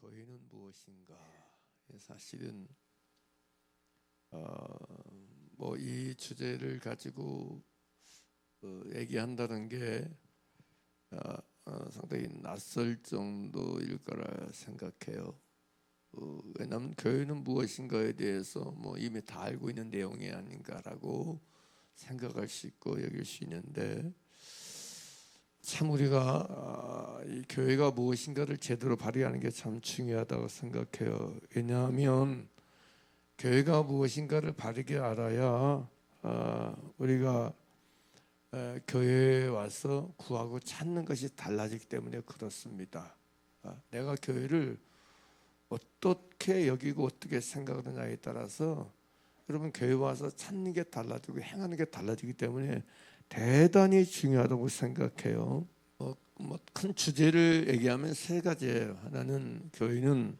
교회는 무엇인가? 사실은 이 주제를 가지고 얘기한다는 게 상당히 낯설 정도일 거라 생각해요. 왜냐하면 교회는 무엇인가에 대해서 이미 다 알고 있는 내용이 아닌가라고 생각할 수 있고 여길 수 있는데, 참 우리가 이 교회가 무엇인가를 제대로 발휘하는 게 참 중요하다고 생각해요. 왜냐하면 교회가 무엇인가를 바르게 알아야 우리가 교회에 와서 구하고 찾는 것이 달라지기 때문에 그렇습니다. 내가 교회를 어떻게 여기고 어떻게 생각하느냐에 따라서 여러분 교회 와서 찾는 게 달라지고 행하는 게 달라지기 때문에 대단히 중요하다고 생각해요. 큰 주제를 얘기하면 세 가지예요. 하나는 교회는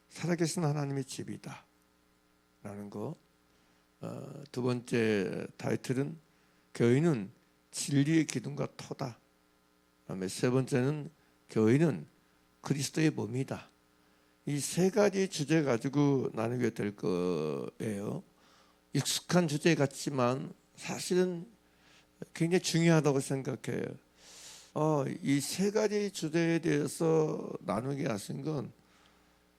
살아계신 하나님의 집이다 라는 거. 두 번째 타이틀은 교회는 진리의 기둥과 터다. 그다음에 세 번째는 교회는 그리스도의 몸이다. 이 세 가지 주제 가지고 나누게 될 거예요. 익숙한 주제 같지만 사실은 굉장히 중요하다고 생각해요. 이 세 가지 주제에 대해서 나누게 하신 건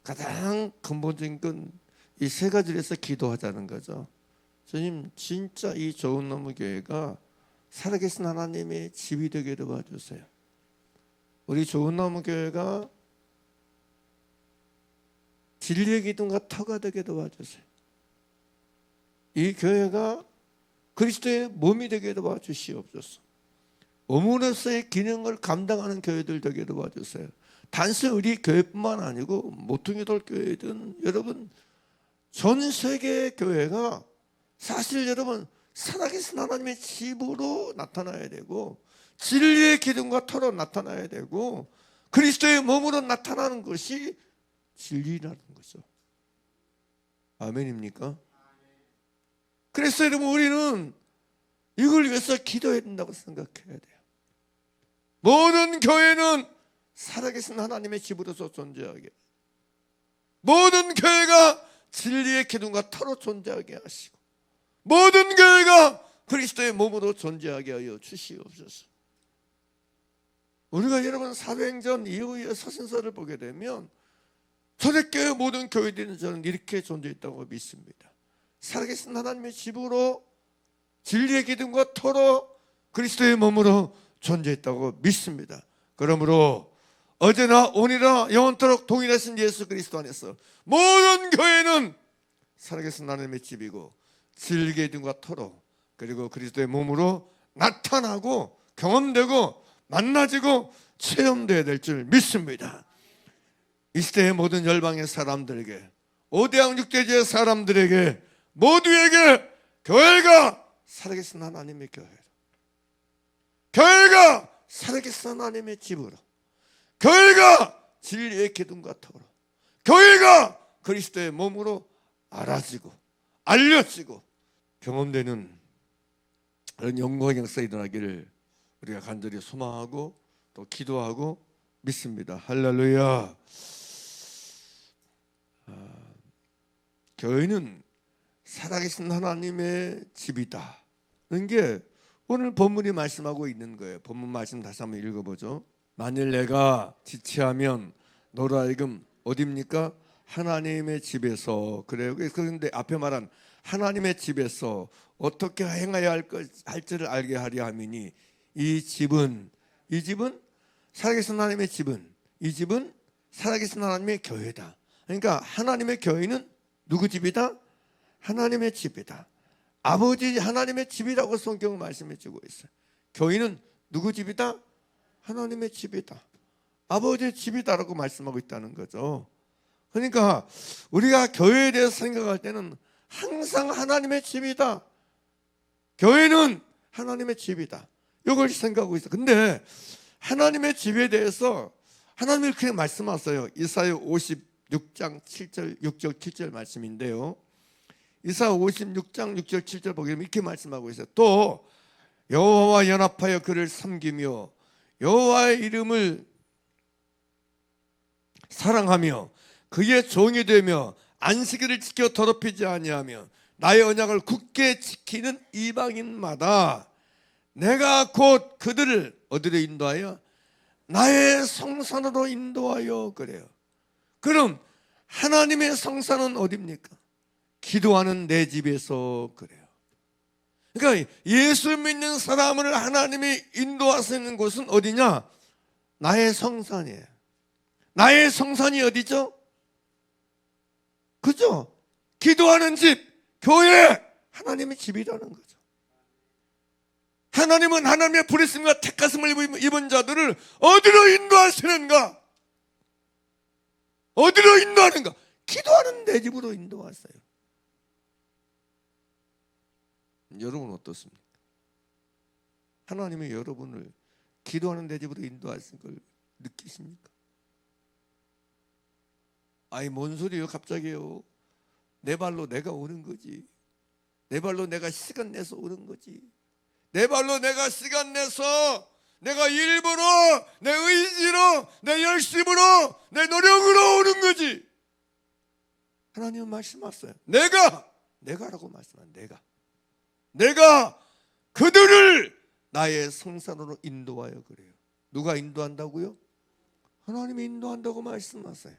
가장 근본적인 건 이 세 가지를 해서 기도하자는 거죠. 주님, 진짜 이 좋은 나무 교회가 살아계신 하나님의 집이 되게 도와주세요. 우리 좋은 나무 교회가 진리의 기둥과 터가 되게 도와주세요. 이 교회가 그리스도의 몸이 되게 도와주시옵소서. 몸으로서의 기능을 감당하는 교회들 되게 도와주세요. 단순히 우리 교회뿐만 아니고 모퉁이돌 교회든 여러분 전 세계 교회가 사실 여러분 살아계신 하나님의 집으로 나타나야 되고 진리의 기둥과 터로 나타나야 되고 그리스도의 몸으로 나타나는 것이 진리라는 거죠. 아멘입니까? 그래서 여러분 우리는 이걸 위해서 기도해야 된다고 생각해야 돼요. 모든 교회는 살아계신 하나님의 집으로서 존재하게, 모든 교회가 진리의 기둥과 터로 존재하게 하시고 모든 교회가 그리스도의 몸으로 존재하게 하여 주시옵소서. 우리가 여러분 사도행전 이후의 서신서를 보게 되면 초대교회 모든 교회들은 저는 이렇게 존재했다고 믿습니다. 살아계신 하나님의 집으로 진리의 기둥과 터로 그리스도의 몸으로 존재했다고 믿습니다. 그러므로 어제나 오늘이나 영원토록 동일하신 예수 그리스도 안에서 모든 교회는 살아계신 하나님의 집이고 진리의 기둥과 터로 그리고 그리스도의 몸으로 나타나고 경험되고 만나지고 체험되어야 될 줄 믿습니다. 이 시대의 모든 열방의 사람들에게, 오대양 육대지의 사람들에게, 모두에게 교회가 살아계신 하나님의 교회로, 교회가 살아계신 하나님의 집으로, 교회가 진리의 기둥과 터로, 교회가 그리스도의 몸으로 알아지고 알려지고 경험되는 그런 영광의 역사 일어나기를 우리가 간절히 소망하고 또 기도하고 믿습니다. 할렐루야. 교회는 살아계신 하나님의 집이다. 이게 오늘 본문이 말씀하고 있는 거예요. 본문 말씀 다시 한번 읽어보죠. 만일 내가 지체하면 너로 하여금 어디입니까? 하나님의 집에서. 그래요. 그런데 앞에 말한 하나님의 집에서 어떻게 행해야 할지를 알게 하려 함이니 이 집은 살아계신 하나님의 집은, 이 집은 살아계신 하나님의 교회다. 그러니까 하나님의 교회는 누구 집이다? 하나님의 집이다. 아버지 하나님의 집이라고 성경은 말씀해 주고 있어요. 교회는 누구 집이다? 하나님의 집이다. 아버지의 집이다라고 말씀하고 있다는 거죠. 그러니까 우리가 교회에 대해서 생각할 때는 항상 하나님의 집이다. 교회는 하나님의 집이다. 이걸 생각하고 있어요. 근데 하나님의 집에 대해서 하나님이 그렇게 말씀하세요. 이사야 56장 7절 6절 7절 말씀인데요. 이사야 56장 6절 7절 보게 되면 이렇게 말씀하고 있어요. 또 여호와와 연합하여 그를 섬기며 여호와의 이름을 사랑하며 그의 종이 되며 안식일을 지켜 더럽히지 아니하며 나의 언약을 굳게 지키는 이방인마다 내가 곧 그들을 어디로 인도하여 나의 성산으로 인도하여. 그래요. 그럼 하나님의 성산은 어디입니까? 기도하는 내 집에서. 그래요. 그러니까 예수 믿는 사람을 하나님이 인도하시는 곳은 어디냐? 나의 성산이에요. 나의 성산이 어디죠? 그죠? 기도하는 집, 교회, 하나님의 집이라는 거죠. 하나님은 하나님의 부르심과 택하심을 입은 자들을 어디로 인도하시는가? 어디로 인도하는가? 기도하는 내 집으로 인도하세요. 여러분 어떻습니까? 하나님이 여러분을 기도하는 내 집으로 인도하신 걸 느끼십니까? 아이 뭔 소리예요 갑자기요. 내 발로 내가 오는 거지. 내 발로 내가 시간 내서 오는 거지. 내 발로 내가 시간 내서 내가 일부러 내 의지로 내 열심으로 내 노력으로 오는 거지. 하나님은 말씀하셨어요. 내가라고 말씀한 내가 그들을 나의 성산으로 인도하여. 그래요. 누가 인도한다고요? 하나님이 인도한다고 말씀하세요.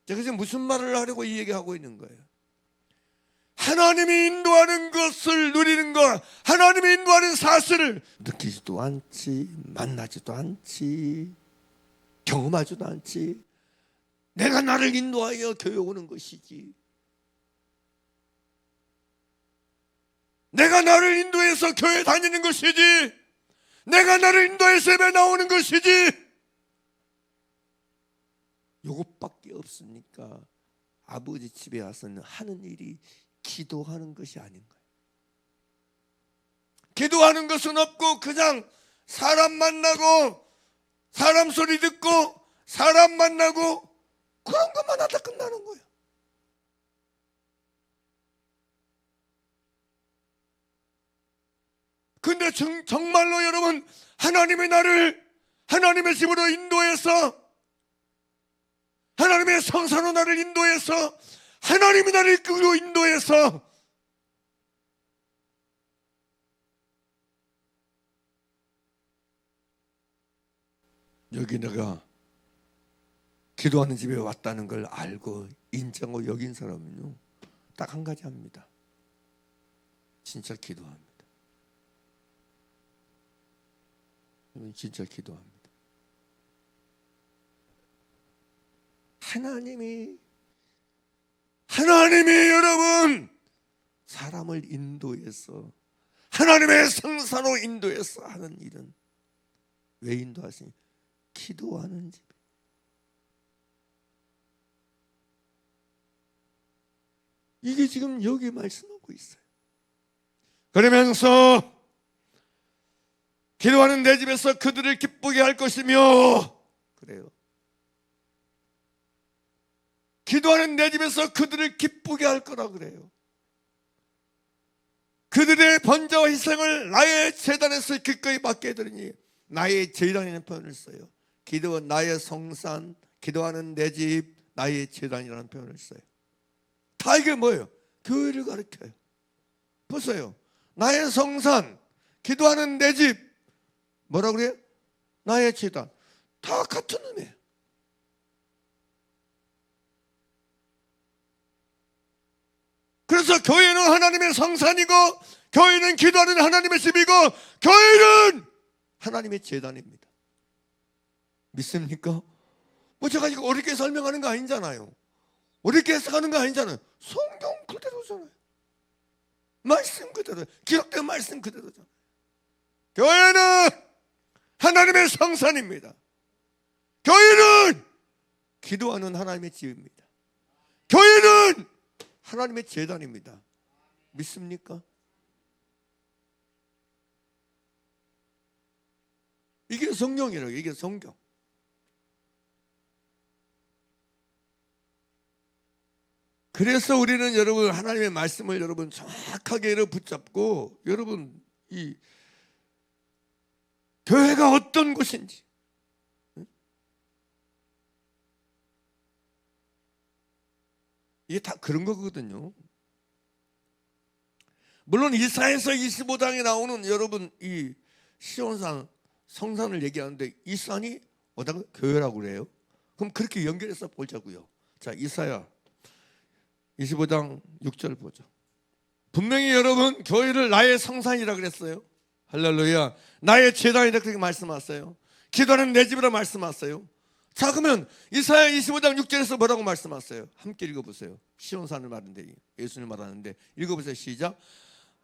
제가 지금 무슨 말을 하려고 이 얘기하고 있는 거예요? 하나님이 인도하는 것을 누리는 것, 하나님이 인도하는 사실을 느끼지도 않지, 만나지도 않지, 경험하지도 않지. 내가 나를 인도하여 교회 오는 것이지. 내가 나를 인도해서 교회 다니는 것이지. 내가 나를 인도해서 예배 나오는 것이지. 요것밖에 없습니까? 아버지 집에 와서는 하는 일이 기도하는 것이 아닌가요? 기도하는 것은 없고 그냥 사람 만나고 사람 소리 듣고 사람 만나고 그런 것만 하다 끝나는 거예요. 근데 정말로 여러분 하나님의 나를 하나님의 집으로 인도해서 하나님의 성산으로 나를 인도해서 하나님이 나를 이끌고 인도해서 여기 내가 기도하는 집에 왔다는 걸 알고 인정하고 여긴 사람은요 딱 한 가지 합니다. 진짜 기도합니다. 진짜 기도합니다. 하나님이 여러분 사람을 인도해서 하나님의 성산으로 인도해서 하는 일은 왜 인도하시니? 기도하는 집. 이게 지금 여기 말씀하고 있어요. 그러면서 기도하는 내 집에서 그들을 기쁘게 할 것이며. 그래요. 기도하는 내 집에서 그들을 기쁘게 할 거라 그래요. 그들의 번제와 희생을 나의 제단에서 기꺼이 받게 해드리니. 나의 제단이라는 표현을 써요. 기도는 나의 성산, 기도하는 내 집, 나의 제단이라는 표현을 써요. 다 이게 뭐예요? 교회를 가르쳐요. 보세요. 나의 성산, 기도하는 내 집, 뭐라 그래요? 나의 제단. 다 같은 의미예요. 그래서 교회는 하나님의 성산이고 교회는 기도하는 하나님의 집이고 교회는 하나님의 제단입니다. 믿습니까? 뭐 제가 이거 어렵게 설명하는 거 아니잖아요. 어렵게 해석하는 거 아니잖아요. 성경 그대로잖아요. 말씀 그대로, 기록된 말씀 그대로잖아요. 교회는 하나님의 성산입니다. 교회는 기도하는 하나님의 집입니다. 교회는 하나님의 제단입니다. 믿습니까? 이게 성경이라고. 이게 성경. 그래서 우리는 여러분 하나님의 말씀을 여러분 정확하게 붙잡고 여러분 이 교회가 어떤 곳인지 이게 다 그런 거거든요. 물론 이사야서 25장에 나오는 여러분 이 시온산 성산을 얘기하는데 이 산이 어디가 교회라고 그래요. 그럼 그렇게 연결해서 보자고요. 자, 이사야 25장 6절 보죠. 분명히 여러분 교회를 나의 성산이라 그랬어요. 할렐루야. 나의 제단이라 그렇게 말씀하세요. 기도하는 내 집이라 말씀하세요. 자, 그러면 이사야 25장 6절에서 뭐라고 말씀하세요? 함께 읽어보세요. 시온산을 말하는데 예수님 말하는데 읽어보세요. 시작.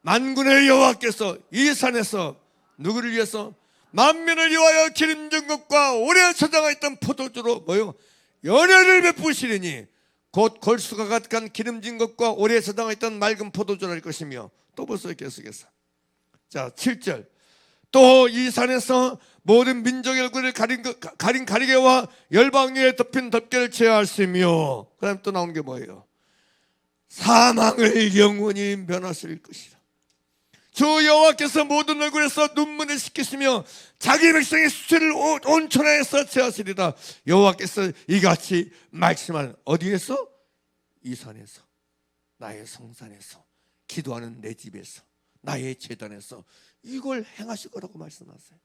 만군의 여호와께서 이 산에서 누구를 위해서? 만민을 위하여 기름진 것과 오래 저장하 있던 포도주로 뭐요? 연회를 베푸시리니 곧 골수가 가득한 기름진 것과 오래 저장하 있던 맑은 포도주를 것이며 또 보세요. 계속해서 자 7절 또 이 산에서 모든 민족의 얼굴을 가린 가리개와 열방 위에 덮인 덮개를 제하시며 그 다음 또 나오는 게 뭐예요? 사망을 영원히 면하실 것이라. 주 여호와께서 모든 얼굴에서 눈물을 씻기시며 자기 백성의 수치를 온 천하에서 제하시리라. 여호와께서 이같이 말씀하는 어디에서? 이 산에서, 나의 성산에서, 기도하는 내 집에서, 나의 제단에서 이걸 행하실 거라고 말씀하세요.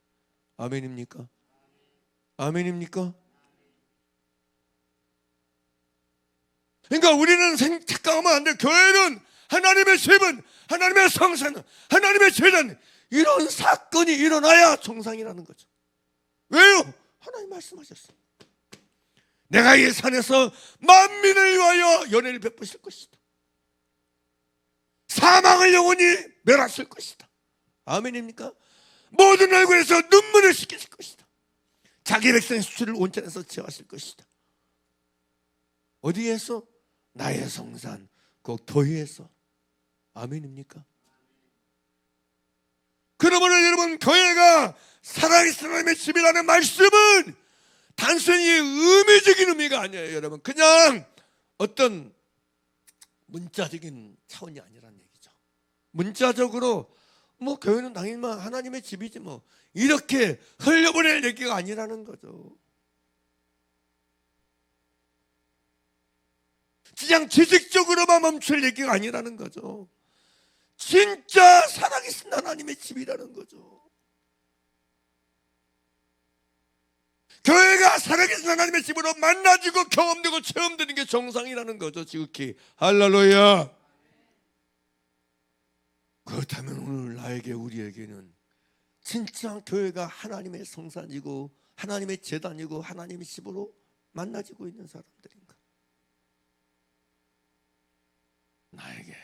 아멘입니까? 아멘입니까? 그러니까 우리는 착각하면 안 돼. 교회는 하나님의 집은, 하나님의 성산은, 하나님의 제단, 이런 사건이 일어나야 정상이라는 거죠. 왜요? 하나님 말씀하셨어요. 내가 이 산에서 만민을 위하여 연회를 베푸실 것이다. 사망을 영원히 멸하실 것이다. 아멘입니까? 모든 얼굴에서 눈물을 씻기실 것이다. 자기 백성의 수치를 온전해서 제하실 것이다. 어디에서? 나의 성산, 그 교회에서. 아멘입니까? 그러므로 여러분 교회가 살아계신 하나님의 집이라는 말씀은 단순히 의미적인 의미가 아니에요. 여러분 그냥 어떤 문자적인 차원이 아니라는 얘기죠. 문자적으로 뭐 교회는 당연히 하나님의 집이지 뭐 이렇게 흘려보낼 얘기가 아니라는 거죠. 그냥 지식적으로만 멈출 얘기가 아니라는 거죠. 진짜 살아계신 하나님의 집이라는 거죠. 교회가 살아계신 하나님의 집으로 만나지고 경험되고 체험되는 게 정상이라는 거죠. 지극히 할렐루야. 그렇다면 오늘 나에게 우리에게는 진짜 교회가 하나님의 성산이고 하나님의 제단이고 하나님의 집으로 만나지고 있는 사람들인가? 나에게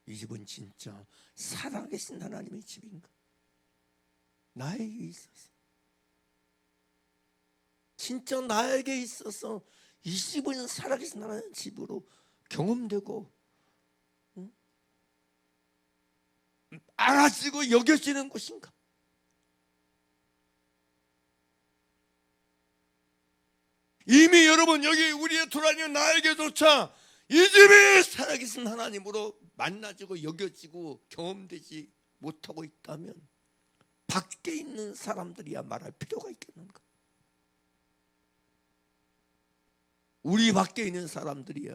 이 집은 진짜 살아계신 하나님의 집인가? 나에게 있어서 진짜 나에게 있어서 이 집은 살아계신 하나님의 집으로 경험되고 알아지고 여겨지는 곳인가? 이미 여러분 여기 우리의 돌아다니는 나에게조차 이 집이 살아계신 하나님으로 만나지고 여겨지고 경험되지 못하고 있다면 밖에 있는 사람들이야 말할 필요가 있겠는가? 우리 밖에 있는 사람들이야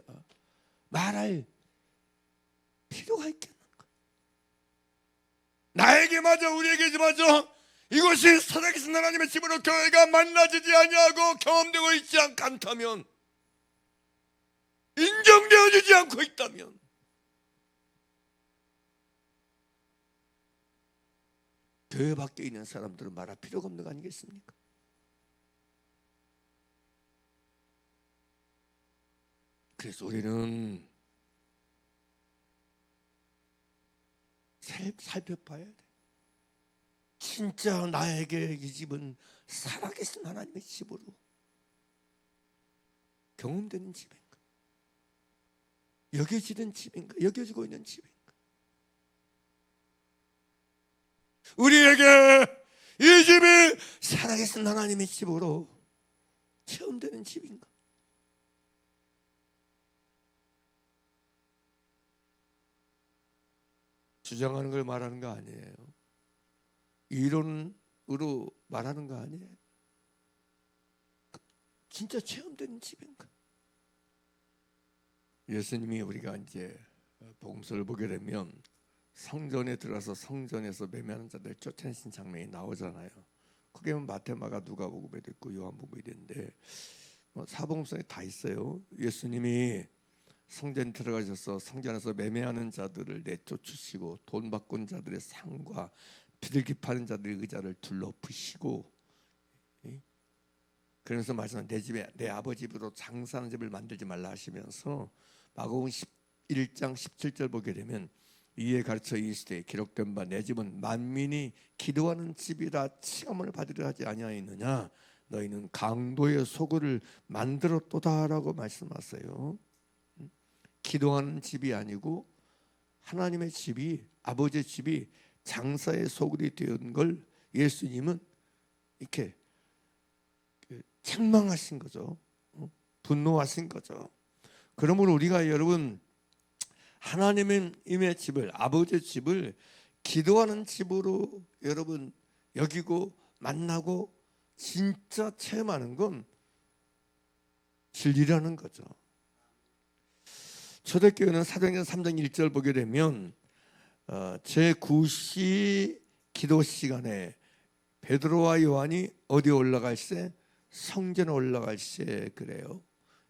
말할 필요가 있겠는가? 나에게 맞아 우리에게 맞아 이것이 살아계신 하나님의 집으로 교회가 만나지지 아니하고 경험되고 있지 않다면 인정되어지지 않고 있다면 교회 밖에 있는 사람들은 말할 필요가 없는 거 아니겠습니까? 그래서 우리는 살펴봐야 돼. 진짜 나에게 이 집은 살아계신 하나님의 집으로 경험되는 집인가? 여겨지는 집인가? 여겨지고 있는 집인가? 우리에게 이 집이 살아계신 하나님의 집으로 체험되는 집인가? 주장하는 걸 말하는 거 아니에요. 이론으로 말하는 거 아니에요. 진짜 체험되는 집인가? 예수님이 우리가 이제 복음서를 보게 되면 성전에 들어가서 성전에서 매매하는 자들 쫓아내신 장면이 나오잖아요. 그게 마태, 마가, 누가복음에도 있고 요한복음에도 있는데 사복음서에 다 있어요. 예수님이 성전에 들어가셔서 성전에서 매매하는 자들을 내쫓으시고 돈 바꾼 자들의 상과 비둘기 파는 자들의 의자를 둘러부시고, 그러면서 말씀, 내 집에 내 아버지 집으로 장사하는 집을 만들지 말라 하시면서 마가복음 11장 17절 보게 되면 이에 가르쳐 이르시되 기록된 바 내 집은 만민이 기도하는 집이라 칭함을 받으려 하지 아니하였느냐, 너희는 강도의 소굴을 만들었도다라고 말씀하세요. 기도하는 집이 아니고 하나님의 집이, 아버지의 집이 장사의 소굴이 되는 걸 예수님은 이렇게 책망하신 거죠. 분노하신 거죠. 그러므로 우리가 여러분 하나님의 집을, 아버지의 집을 기도하는 집으로 여러분 여기고 만나고 진짜 체험하는 건 진리라는 거죠. 초대교회는 사도행전 3장 1절 보게 되면 제9시 기도 시간에 베드로와 요한이 어디 올라갈 때? 성전에 올라갈 때 그래요.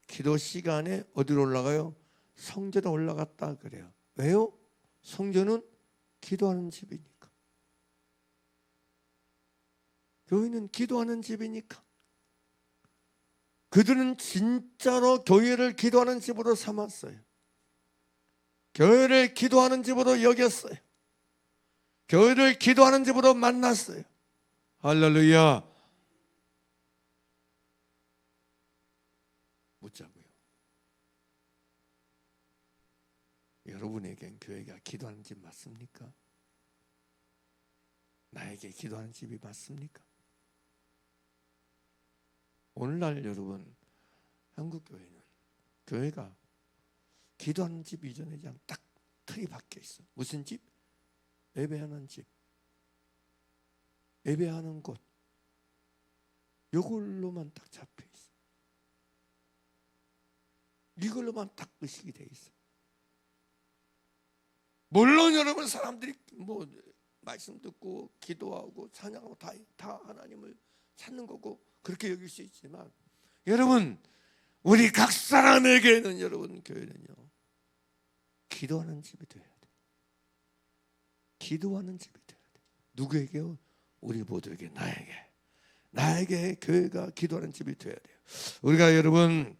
기도 시간에 어디로 올라가요? 성전에 올라갔다 그래요. 왜요? 성전은 기도하는 집이니까. 교회는 기도하는 집이니까. 그들은 진짜로 교회를 기도하는 집으로 삼았어요. 교회를 기도하는 집으로 여겼어요. 교회를 기도하는 집으로 만났어요. 할렐루야. 묻자고요. 여러분에겐 교회가 기도하는 집 맞습니까? 나에게 기도하는 집이 맞습니까? 오늘날 여러분 한국 교회는 교회가 기도하는 집 이전에 그냥 딱 틀이 박혀 있어. 무슨 집? 예배하는 집, 예배하는 곳, 이걸로만 딱 잡혀 있어. 이걸로만 딱 의식이 돼 있어. 물론 여러분 사람들이 뭐 말씀 듣고 기도하고 찬양하고 다 하나님을 찾는 거고 그렇게 여길 수 있지만, 여러분 우리 각 사람에게는 여러분 교회는요 기도하는 집이 돼야 돼. 기도하는 집이 돼야 돼. 누구에게요? 우리 모두에게, 나에게 교회가 기도하는 집이 돼야 돼요. 우리가 여러분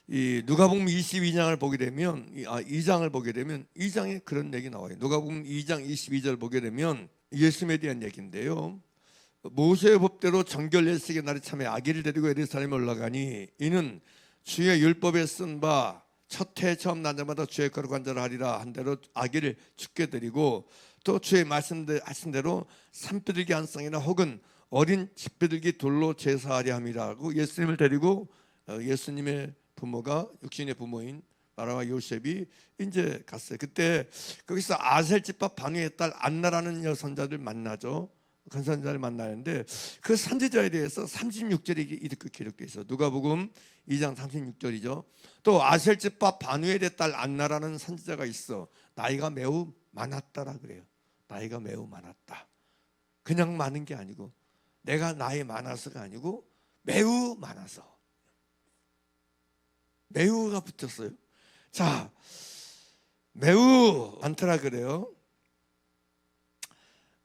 이 누가복음 22장을 보게 되면 2장을 보게 되면 2장에 그런 얘기 나와요. 누가복음 2장 22절 보게 되면 예수님에 대한 얘기인데요. 모세의 법대로 정결 예식의 날이 참에 아기를 데리고 예루살렘에 올라가니 이는 주의 율법에 쓴 바 첫 해 처음 난 자마다 주의 거룩한 자를 하리라 한 대로 아기를 죽게 드리고, 또 주의 말씀하신 대로 산비둘기 한 쌍이나 혹은 어린 집비둘기 돌로 제사하려 함이라고 예수님을 데리고 예수님의 부모가 육신의 부모인 마라와 요셉이 이제 갔어요. 그때 거기서 아셀 집밥 바누의 딸 안나라는 여선자를 만나죠. 그 선자를 만나는데 그 선지자에 대해서 36절이 이렇게 기록되어 있어요. 누가복음 2장 36절이죠. 또 아셀 집밥 바누의 딸 안나라는 선지자가 있어. 나이가 매우 많았다라 그래요. 나이가 매우 많았다. 그냥 많은 게 아니고 내가 나이 많아서가 아니고 매우 많아서. 매우가 붙었어요. 자, 매우 많더라 그래요.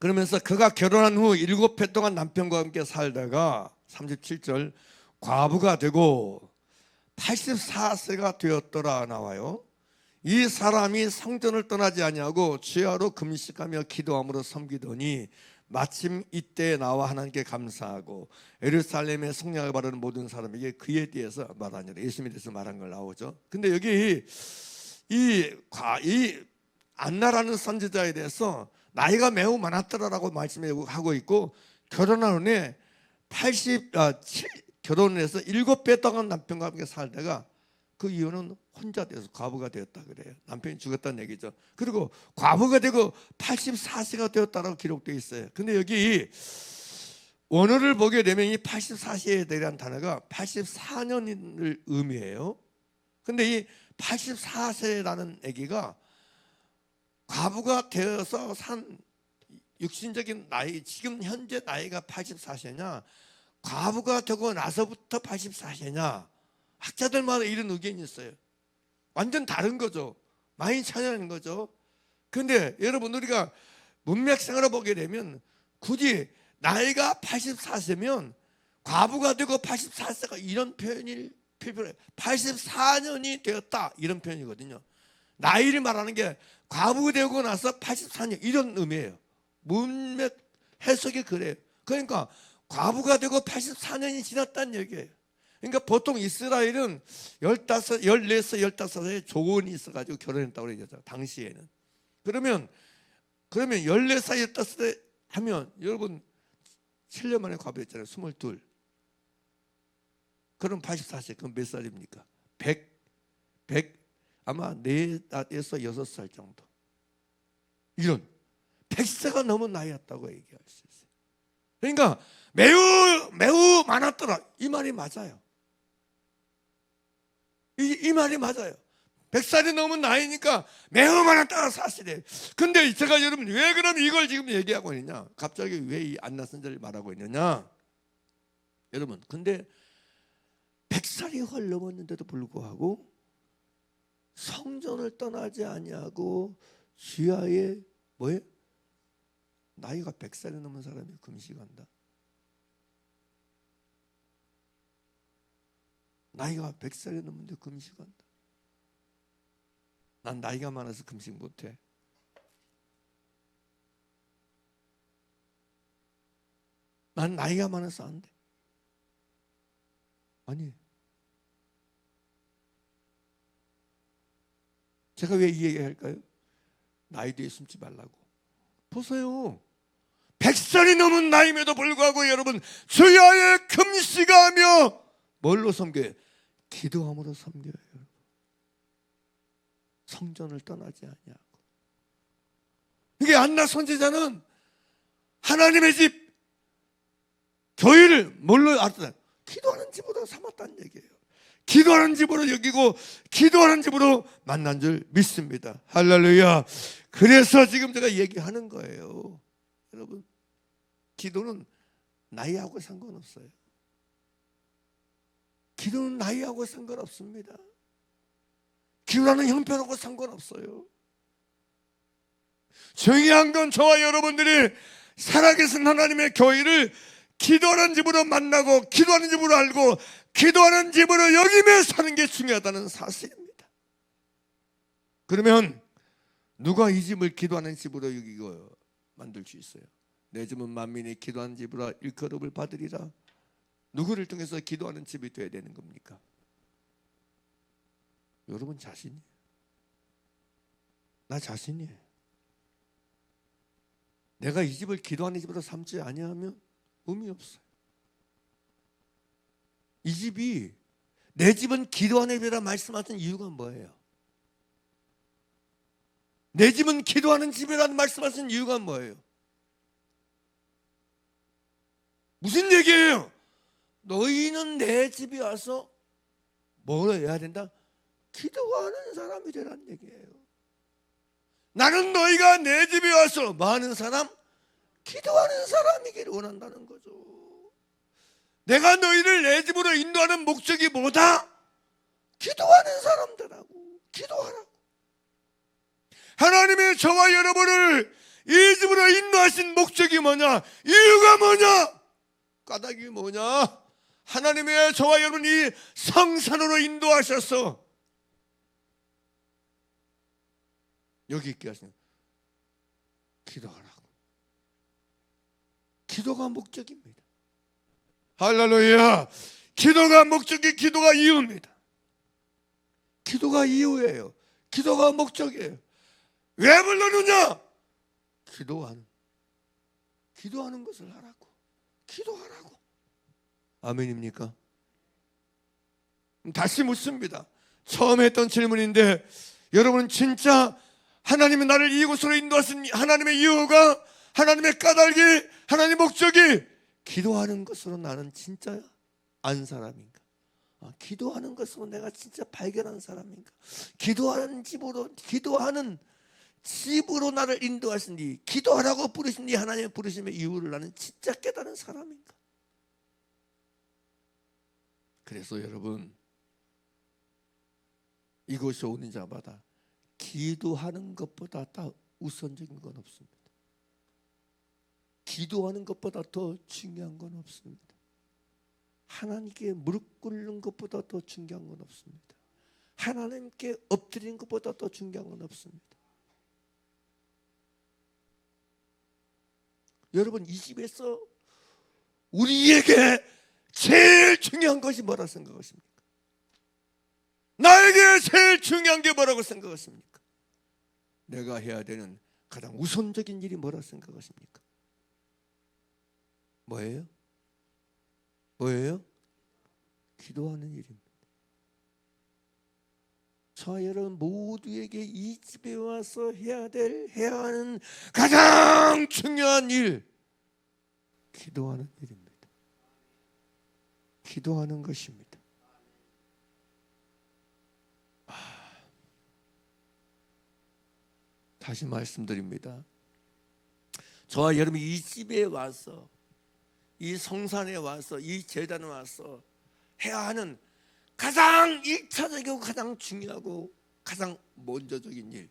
그러면서 그가 결혼한 후 7해 동안 남편과 함께 살다가 37절 과부가 되고 84세가 되었더라 나와요. 이 사람이 성전을 떠나지 아니하고 주야로 금식하며 기도함으로 섬기더니 마침 이때 나와 하나님께 감사하고 예루살렘의 성령을 바르는 모든 사람에게 그에 대해서 말하니라. 예수님에 대해서 말한 걸 나오죠. 근데 여기 이 안나라는 선지자에 대해서 나이가 매우 많았더라라고 말씀하고 있고, 결혼한 후에 결혼해서 7배 동안 남편과 함께 살다가 그 이후는 혼자 돼서 과부가 되었다 그래요. 남편이 죽었다는 얘기죠. 그리고 과부가 되고 84세가 되었다라고 기록되어 있어요. 근데 여기 원어를 보게 되면 이 84세에 대한 단어가 84년을 의미해요. 근데 이 84세라는 아기가 과부가 되어서 산 육신적인 나이, 지금 현재 나이가 84세냐 과부가 되고 나서부터 84세냐 학자들마다 이런 의견이 있어요. 완전 다른 거죠. 많이 차이나는 거죠. 그런데 여러분 우리가 문맥상으로 보게 되면 굳이 나이가 84세면 과부가 되고 84세가 이런 표현이 필요해요. 84년이 되었다 이런 표현이거든요. 나이를 말하는 게 과부가 되고 나서 84년 이런 의미예요. 문맥 해석이 그래요. 그러니까 과부가 되고 84년이 지났다는 얘기예요. 그러니까 보통 이스라엘은 15, 14살, 15살에 조언이 있어가지고 결혼했다고 그러죠. 당시에는. 그러면 14살, 15살 하면 여러분 7년 만에 과부했잖아요. 22. 그럼 84세. 그럼 몇 살입니까? 100 아마 4에서 6살 정도. 이런 100세가 넘은 나이였다고 얘기할 수 있어요. 그러니까 매우 많았더라. 이 말이 맞아요. 이 말이 맞아요. 100살이 넘은 나이니까 매우 많았다 사실이에요. 근데 제가 여러분 왜 그럼 이걸 지금 얘기하고 있느냐? 갑자기 왜 이 안나선자를 말하고 있느냐? 여러분 근데 100살이 헐 넘었는데도 불구하고 성전을 떠나지 아니하고 주야에 뭐예요? 나이가 100살이 넘은 사람이 금식한다. 나이가 100살이 넘는데 금식한다. 난 나이가 많아서 금식 못해. 난 나이가 많아서 안 돼. 아니, 제가 왜 이 얘기 할까요? 나이 뒤에 숨지 말라고. 보세요. 100살이 넘은 나이임에도 불구하고 여러분 주야에 금식하며 뭘로 섬겨요? 기도함으로 섬겨요. 성전을 떠나지 아니하고. 이게 안나 선지자는 하나님의 집 교회를 뭘로 알았다? 기도하는 집으로 삼았다는 얘기예요. 기도하는 집으로 여기고 기도하는 집으로 만난 줄 믿습니다. 할렐루야. 그래서 지금 제가 얘기하는 거예요. 여러분 기도는 나이하고 상관없어요. 기도는 나이하고 상관없습니다. 기도하는 형편하고 상관없어요. 중요한 건 저와 여러분들이 살아계신 하나님의 교회를 기도하는 집으로 만나고 기도하는 집으로 알고 기도하는 집으로 여기며 사는 게 중요하다는 사실입니다. 그러면 누가 이 집을 기도하는 집으로 여기고 만들 수 있어요? 내 집은 만민이 기도하는 집으로 일컬음을 받으리라. 누구를 통해서 기도하는 집이 되어야 되는 겁니까? 여러분 자신이에요. 나 자신이에요. 내가 이 집을 기도하는 집으로 삼지 아니하면 의미 없어요. 이 집이 내 집은 기도하는 집이라 말씀하신 이유가 뭐예요? 내 집은 기도하는 집이라는 말씀하신 이유가 뭐예요? 무슨 얘기예요? 너희는 내 집에 와서 뭘 해야 된다? 기도하는 사람이 되라는 얘기예요. 나는 너희가 내 집에 와서 많은 사람? 기도하는 사람이기를 원한다는 거죠. 내가 너희를 내 집으로 인도하는 목적이 뭐다? 기도하는 사람들하고 기도하라고. 하나님의 저와 여러분을 이 집으로 인도하신 목적이 뭐냐? 이유가 뭐냐? 까닭이 뭐냐? 하나님의 저와 여러분이 성산으로 인도하셔서 여기 있게 하시는 기도하라고. 기도가 목적입니다. 할렐루야. 기도가 목적이, 기도가 이유입니다. 기도가 이유예요. 기도가 목적이에요. 왜 불렀느냐? 기도하는 것을 하라고. 기도하라고. 아멘입니까? 다시 묻습니다. 처음 했던 질문인데 여러분 진짜 하나님이 나를 이곳으로 인도하신 하나님의 이유가, 하나님의 까닭이, 하나님의 목적이 기도하는 것으로 나는 진짜 안 사람인가? 기도하는 것으로 내가 진짜 발견한 사람인가? 기도하는 집으로 나를 인도하신 기도하라고 부르신 하나님의 부르심의 이유를 나는 진짜 깨달은 사람인가? 그래서 여러분, 이곳에 오는 자마다 기도하는 것보다 더 우선적인 건 없습니다. 기도하는 것보다 더 중요한 건 없습니다. 하나님께 무릎 꿇는 것보다 더 중요한 건 없습니다. 하나님께 엎드리는 것보다 더 중요한 건 없습니다. 여러분, 이 집에서 우리에게 제일 중요한 것이 뭐라고 생각하십니까? 나에게 제일 중요한 게 뭐라고 생각하십니까? 내가 해야 되는 가장 우선적인 일이 뭐라고 생각하십니까? 뭐예요? 기도하는 일입니다. 저 여러분 모두에게 이 집에 와서 해야 하는 가장 중요한 일, 기도하는 일입니다. 기도하는 것입니다. 다시 말씀드립니다. 저와 여러분이 이 집에 와서, 이 성산에 와서, 이 제단에 와서 해야 하는 가장 1차적이고 가장 중요하고 가장 먼저적인 일,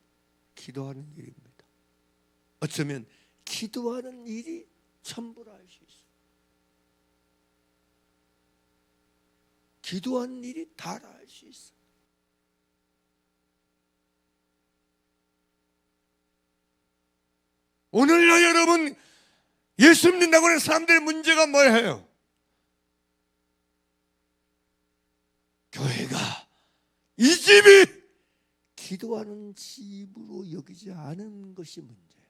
기도하는 일입니다. 어쩌면 기도하는 일이 전부라 할 수 있어요. 기도하는 일이 다라 할 수 있어요. 오늘날 여러분, 예수 믿는다고 하는 사람들의 문제가 뭐예요? 교회가, 이 집이 기도하는 집으로 여기지 않은 것이 문제예요.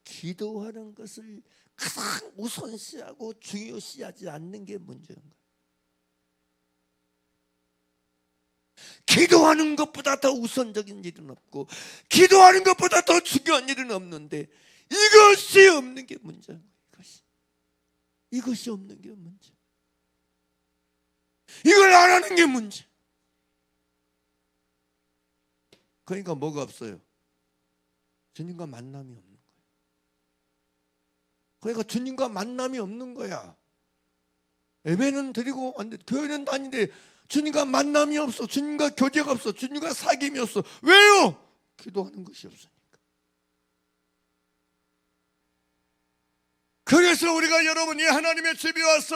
기도하는 것을 가장 우선시하고 중요시하지 않는 게 문제인 거예요. 기도하는 것보다 더 우선적인 일은 없고, 기도하는 것보다 더 중요한 일은 없는데, 이것이 없는 게 문제인 거예요. 이것이 없는 게 문제. 이걸 안 하는 게 문제. 그러니까 뭐가 없어요? 주님과 만남이 없는 거예요. 그러니까 주님과 만남이 없는 거야. 예배는 드리고 교회는 다니는데 주님과 만남이 없어. 주님과 교제가 없어. 주님과 사귐이 없어. 왜요? 기도하는 것이 없으니까. 그래서 우리가 여러분 이 하나님의 집에 와서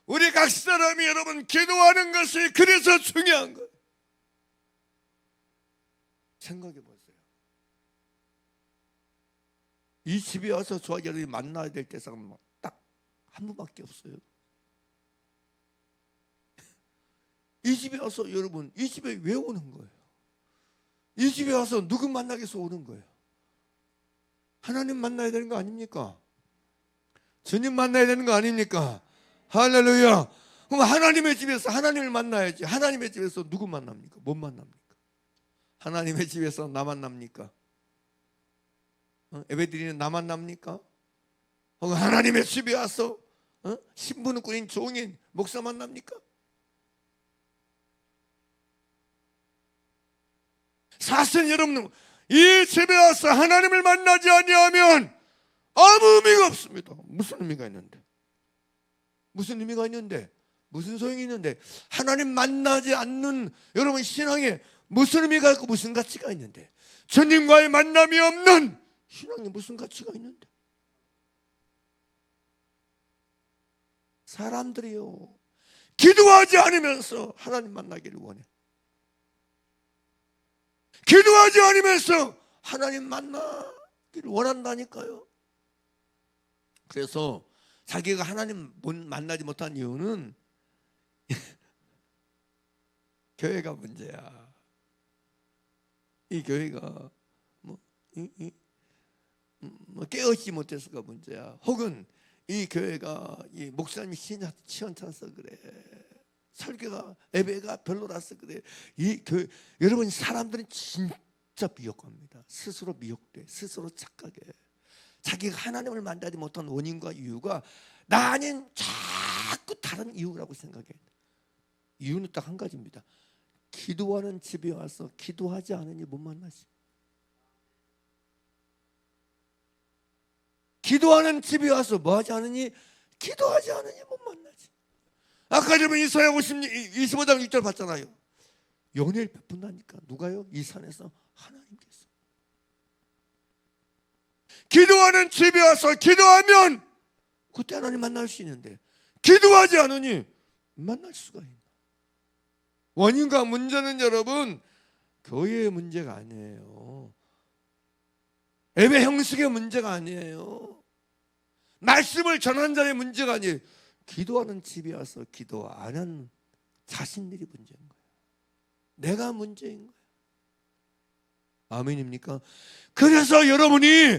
우리 각 사람이 여러분 기도하는 것이 그래서 중요한 거예요. 생각해 보세요. 이 집에 와서 저와 여러분이 만나야 될 대상은 딱 한 분밖에 없어요. 이 집에 와서 여러분, 이 집에 왜 오는 거예요? 이 집에 와서 누구 만나기 위해서 오는 거예요? 하나님 만나야 되는 거 아닙니까? 주님 만나야 되는 거 아닙니까? 할렐루야. 그럼 하나님의 집에서 하나님을 만나야지. 하나님의 집에서 누구 만납니까? 못 만납니까? 하나님의 집에서 나 만납니까? 예배드리는 나 만납니까? 하나님의 집에 와서 신분을 꾸린 종인 목사 만납니까? 사실 여러분, 이 집에 와서 하나님을 만나지 아니하면 아무 의미가 없습니다. 무슨 의미가 있는데? 무슨 의미가 있는데? 무슨 소용이 있는데? 하나님 만나지 않는 여러분 신앙에 무슨 의미가 있고 무슨 가치가 있는데? 주님과의 만남이 없는 신앙에 무슨 가치가 있는데? 사람들이요, 기도하지 않으면서 하나님 만나기를 원해. 기도하지 않으면서 하나님 만나기를 원한다니까요. 그래서 자기가 하나님 만나지 못한 이유는 교회가 문제야. 이 교회가 깨어있지 못해서가 문제야. 혹은 이 교회가 이 목사님이 시원찮아서 그래. 설교가 예배가 별로라서 그래. 이 교회, 여러분 사람들은 진짜 미혹합니다. 스스로 미혹돼. 스스로 착각해. 자기가 하나님을 만나지 못한 원인과 이유가 나 아닌 자꾸 자꾸 다른 이유라고 생각해. 이유는 딱 한 가지입니다. 기도하는 집에 와서 기도하지 않으니 못 만나지. 기도하는 집에 와서 뭐 하지 않으니? 기도하지 않으니 못 만나지. 아까 전에 이사야 25장 6절 봤잖아요. 연애를 베푼다니까. 누가요? 이 산에서 하나님께서. 기도하는 집에 와서 기도하면 그때 하나님 만날 수 있는데, 기도하지 않으니 만날 수가 있나? 원인과 문제는 여러분 교회의 문제가 아니에요. 예배 형식의 문제가 아니에요. 말씀을 전한 자의 문제가 아니에요. 기도하는 집에 와서 기도 안 한 자신들이 문제인 거예요. 내가 문제인 거예요. 아멘입니까? 그래서 여러분 이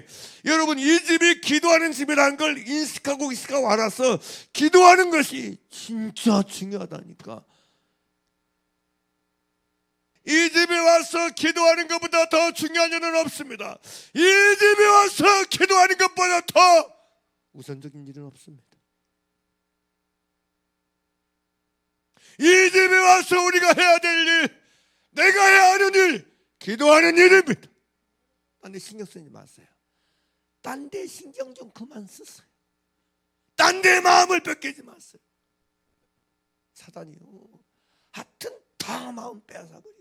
집이 기도하는 집이라는 걸 인식하고 알아서 기도하는 것이 진짜 중요하다니까. 이 집에 와서 기도하는 것보다 더 중요한 일은 없습니다. 이 집에 와서 기도하는 것보다 더 우선적인 일은 없습니다. 이 집에 와서 우리가 해야 될 일, 내가 해야 하는 일, 기도하는 일입니다. 딴 데 신경 쓰지 마세요. 딴 데 신경 좀 그만 쓰세요. 딴 데 마음을 뺏기지 마세요. 사단이요, 하여튼 다 마음 빼앗아버려.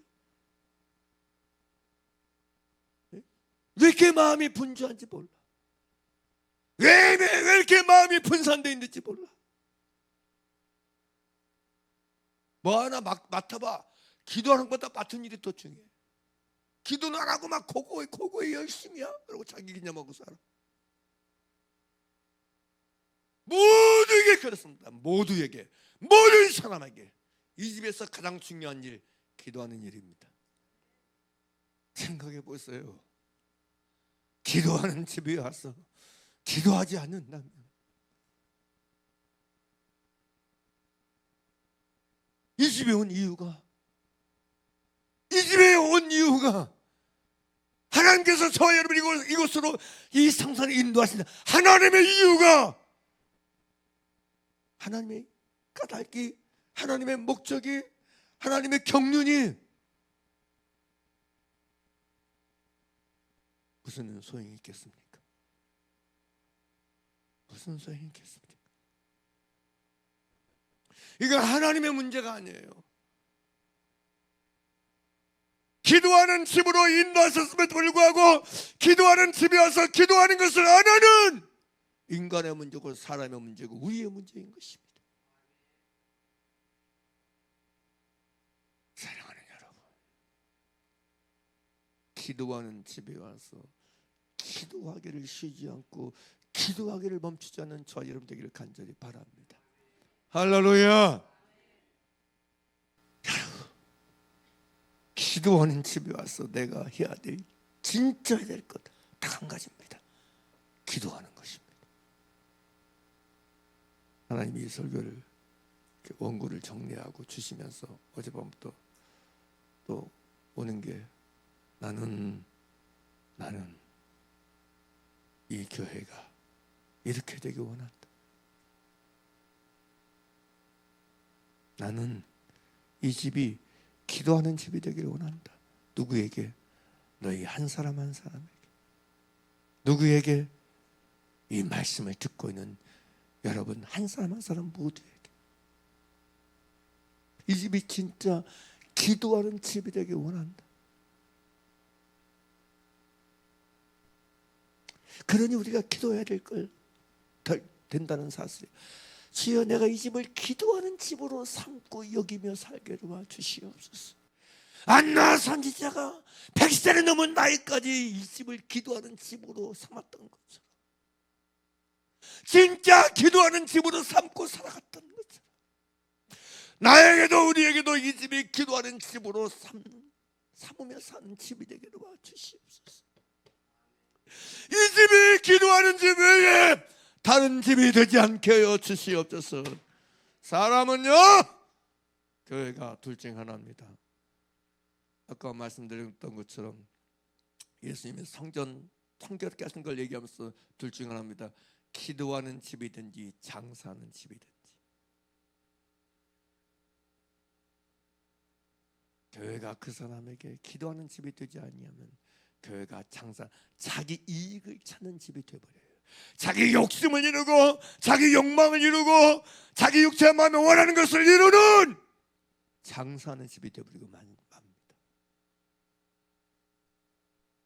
왜 이렇게 마음이 분주한지 몰라. 왜 이렇게 마음이 분산되어 있는지 몰라. 뭐 하나 맡아봐. 기도하는 것보다 맡은 일이 더 중요해. 기도는 안 하고 막 고고히 열심히야. 그러고 자기 개념하고 살아. 모두에게 그렇습니다. 모두에게, 모든 사람에게 이 집에서 가장 중요한 일, 기도하는 일입니다. 생각해 보세요. 기도하는 집에 와서 기도하지 않는다면, 이 집에 온 이유가, 하나님께서 저와 여러분 이곳으로 이 성산을 인도하신다. 하나님의 이유가, 하나님의 까닭이, 하나님의 목적이, 하나님의 경륜이 무슨 소용이 있겠습니까? 무슨 소용이 있겠습니까? 이건 하나님의 문제가 아니에요. 기도하는 집으로 인도하셨음에도 불구하고 기도하는 집에 와서 기도하는 것을 안 하는 인간의 문제고 사람의 문제고 우리의 문제인 것입니다. 사랑하는 여러분, 기도하는 집에 와서 기도하기를 쉬지 않고 기도하기를 멈추지 않는 저와 여러분 되기를 간절히 바랍니다. 할렐루야. 여러분, 기도하는 집에 와서 내가 해야 될, 진짜 해야 될 것 딱 한 가지입니다. 기도하는 것입니다. 하나님이 이 설교를 원고를 정리하고 주시면서 어젯밤부터 또 오는 게, 나는 이 교회가 이렇게 되길 원한다. 나는 이 집이 기도하는 집이 되기를 원한다. 누구에게? 너희 한 사람 한 사람에게. 누구에게? 이 말씀을 듣고 있는 여러분 한 사람 한 사람 모두에게. 이 집이 진짜 기도하는 집이 되길 원한다. 그러니 우리가 기도해야 될 걸 된다는 사실. 주여, 내가 이 집을 기도하는 집으로 삼고 여기며 살게 도와 주시옵소서. 안나 선지자가 100세를 넘은 나이까지 이 집을 기도하는 집으로 삼았던 것처럼, 진짜 기도하는 집으로 삼고 살아갔던 것처럼, 나에게도 우리에게도 이 집이 기도하는 집으로 삼으며 사는 집이 되게 도와 주시옵소서. 이 집이 기도하는 집 외에 다른 집이 되지 않게 하여 주시옵소서. 사람은요, 교회가 둘 중 하나입니다. 아까 말씀드렸던 것처럼 예수님이 성결케 하신 걸 얘기하면서 둘 중 하나입니다. 기도하는 집이든지 장사하는 집이든지. 교회가 그 사람에게 기도하는 집이 되지 아니하면 교회가 자기 이익을 찾는 집이 되어버려요. 자기 욕심을 이루고 자기 욕망을 이루고 자기 육체의 마음에 원하는 것을 이루는 장사하는 집이 되어버리고 맙니다.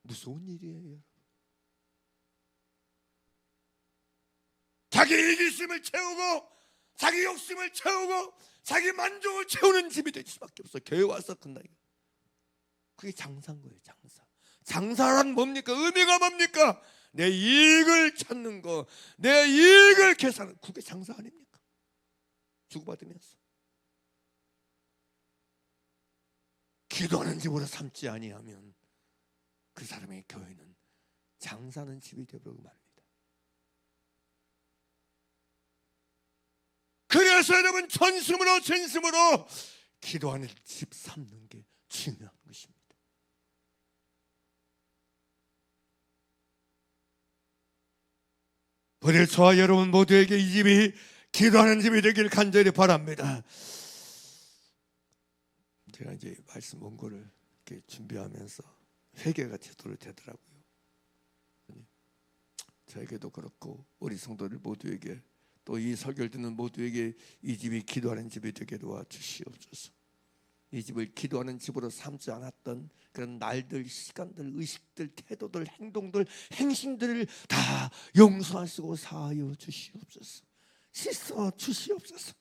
무서운 일이에요. 자기 이기심을 채우고 자기 욕심을 채우고 자기 만족을 채우는 집이 될 수밖에 없어. 교회 와서 끝나요. 그게 장사인 거예요. 장사란 뭡니까? 의미가 뭡니까? 내 이익을 찾는 거, 내 이익을 계산하는, 그게 장사 아닙니까? 주고받으면서 기도하는 집으로 삼지 아니하면 그 사람의 교회는 장사하는 집이 되어버리고 맙니다. 그래서 여러분 전심으로 기도하는 집 삼는 게 중요한 것입니다. 오늘 저와 여러분 모두에게 이 집이 기도하는 집이 되길 간절히 바랍니다. 제가 이제 말씀 원고를 이렇게 준비하면서 회개가 제대로 되더라고요. 저에게도 그렇고 우리 성도들 모두에게 또 이 설교를 듣는 모두에게 이 집이 기도하는 집이 되게 도와주시옵소서. 이 집을 기도하는 집으로 삼지 않았던 그런 날들, 시간들, 의식들, 태도들, 행동들, 행신들을 다 용서하시고 사하여 주시옵소서. 씻어 주시옵소서.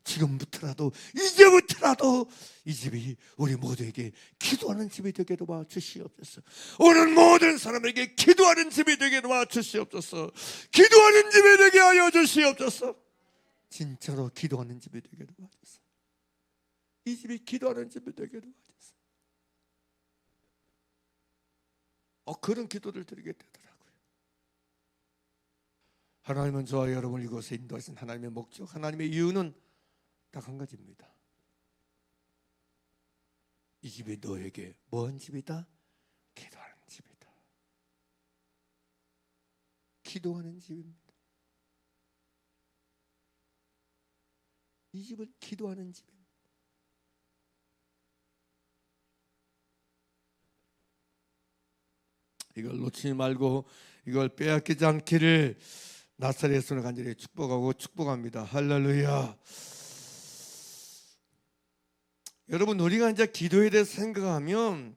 지금부터라도 이제부터라도 이 집이 우리 모두에게 기도하는 집이 되게 도와주시옵소서. 오늘 모든 사람에게 기도하는 집이 되게 도와주시옵소서. 기도하는 집이 되게 하여 주시옵소서. 진짜로 기도하는 집이 되게 도와주소서. 이 집이 기도하는 집이 되게 도와주소서. 그런 기도를 드리게 되더라고요. 하나님은 저와 여러분을 이곳에 인도하신 하나님의 목적, 하나님의 이유는 딱 한 가지입니다. 이 집이 너에게 뭔 집이다? 기도하는 집이다. 기도하는 집입니다. 이 집은 기도하는 집입니다. 이걸 놓치지 말고 이걸 빼앗기지 않기를 나사렛의 손을 간절히 축복하고 축복합니다. 할렐루야. 여러분, 우리가 이제 기도에 대해서 생각하면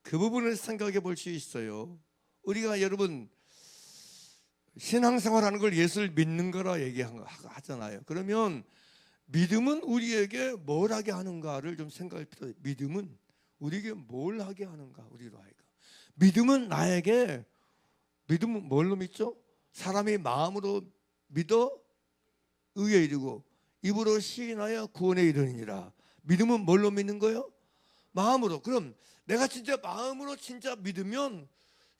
그 부분을 생각해 볼 수 있어요. 우리가 여러분 신앙생활하는 걸 예수를 믿는 거라 얘기하잖아요. 그러면 믿음은 우리에게 뭘 하게 하는가를 좀 생각할 필요해요. 믿음은 우리에게 뭘 하게 하는가, 우리로 하여금. 믿음은 나에게, 믿음은 뭘로 믿죠? 사람이 마음으로 믿어 의에 이르고 입으로 시인하여 구원에 이르느니라. 믿음은 뭘로 믿는 거예요? 마음으로. 그럼 내가 진짜 마음으로 진짜 믿으면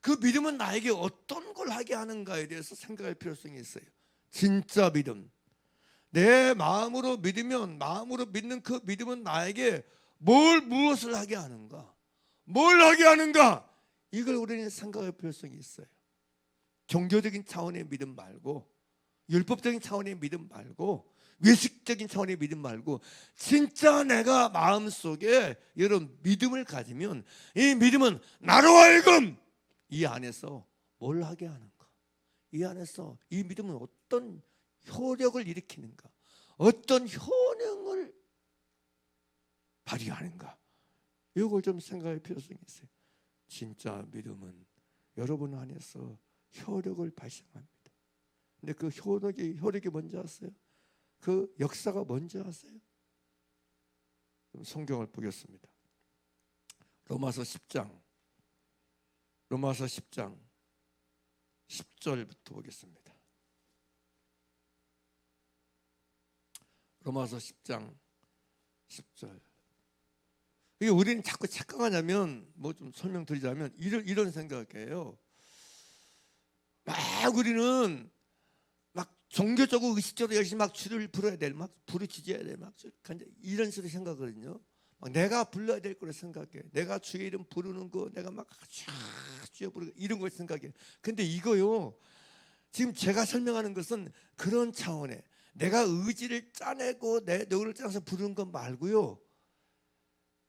그 믿음은 나에게 어떤 걸 하게 하는가에 대해서 생각할 필요성이 있어요. 진짜 믿음. 내 마음으로 믿으면, 마음으로 믿는 그 믿음은 나에게 무엇을 하게 하는가? 뭘 하게 하는가? 이걸 우리는 생각할 필요성이 있어요. 종교적인 차원의 믿음 말고, 율법적인 차원의 믿음 말고, 외식적인 차원의 믿음 말고, 진짜 내가 마음속에 이런 믿음을 가지면 이 믿음은 나로 하여금 이 안에서 뭘 하게 하는가, 이 안에서 이 믿음은 어떤 효력을 일으키는가, 어떤 효능을 발휘하는가, 이걸 좀 생각할 필요성이 있어요. 진짜 믿음은 여러분 안에서 효력을 발생합니다. 근데 그 효력이 뭔지 아세요? 그 역사가 뭔지 아세요? 성경을 보겠습니다. 로마서 10장 10절부터 보겠습니다. 로마서 10장 10절. 이게 우리는 자꾸 착각하냐면, 뭐 좀 설명드리자면 이런 생각이에요. 막 우리는 막 종교적으로 의식적으로 열심히 막 주를 부려야 돼, 막 부르짖어야 돼, 막 이런 식으로 생각하거든요. 막 내가 불러야 될 거를 생각해. 내가 주의 이름 부르는 거, 내가 막 주여 부르고 이런 걸 생각해. 근데 이거요, 지금 제가 설명하는 것은 그런 차원에 내가 의지를 짜내고 내 노를 짜서 부르는 것 말고요,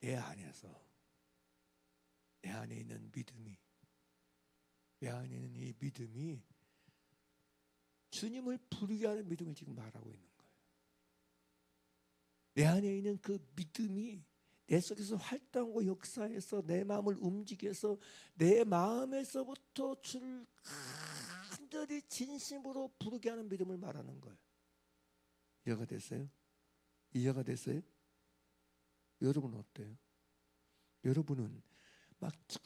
내 안에서, 내 안에 있는 믿음이, 내 안에 있는 이 믿음이 주님을 부르게 하는 믿음을 지금 말하고 있는 거예요. 내 안에 있는 그 믿음이 내 속에서 활동하고 역사해서 내 마음을 움직여서 내 마음에서부터 주를 간절히 진심으로 부르게 하는 믿음을 말하는 거예요. 이해가 됐어요? 이해가 됐어요? 여러분은 어때요? 여러분은 막 저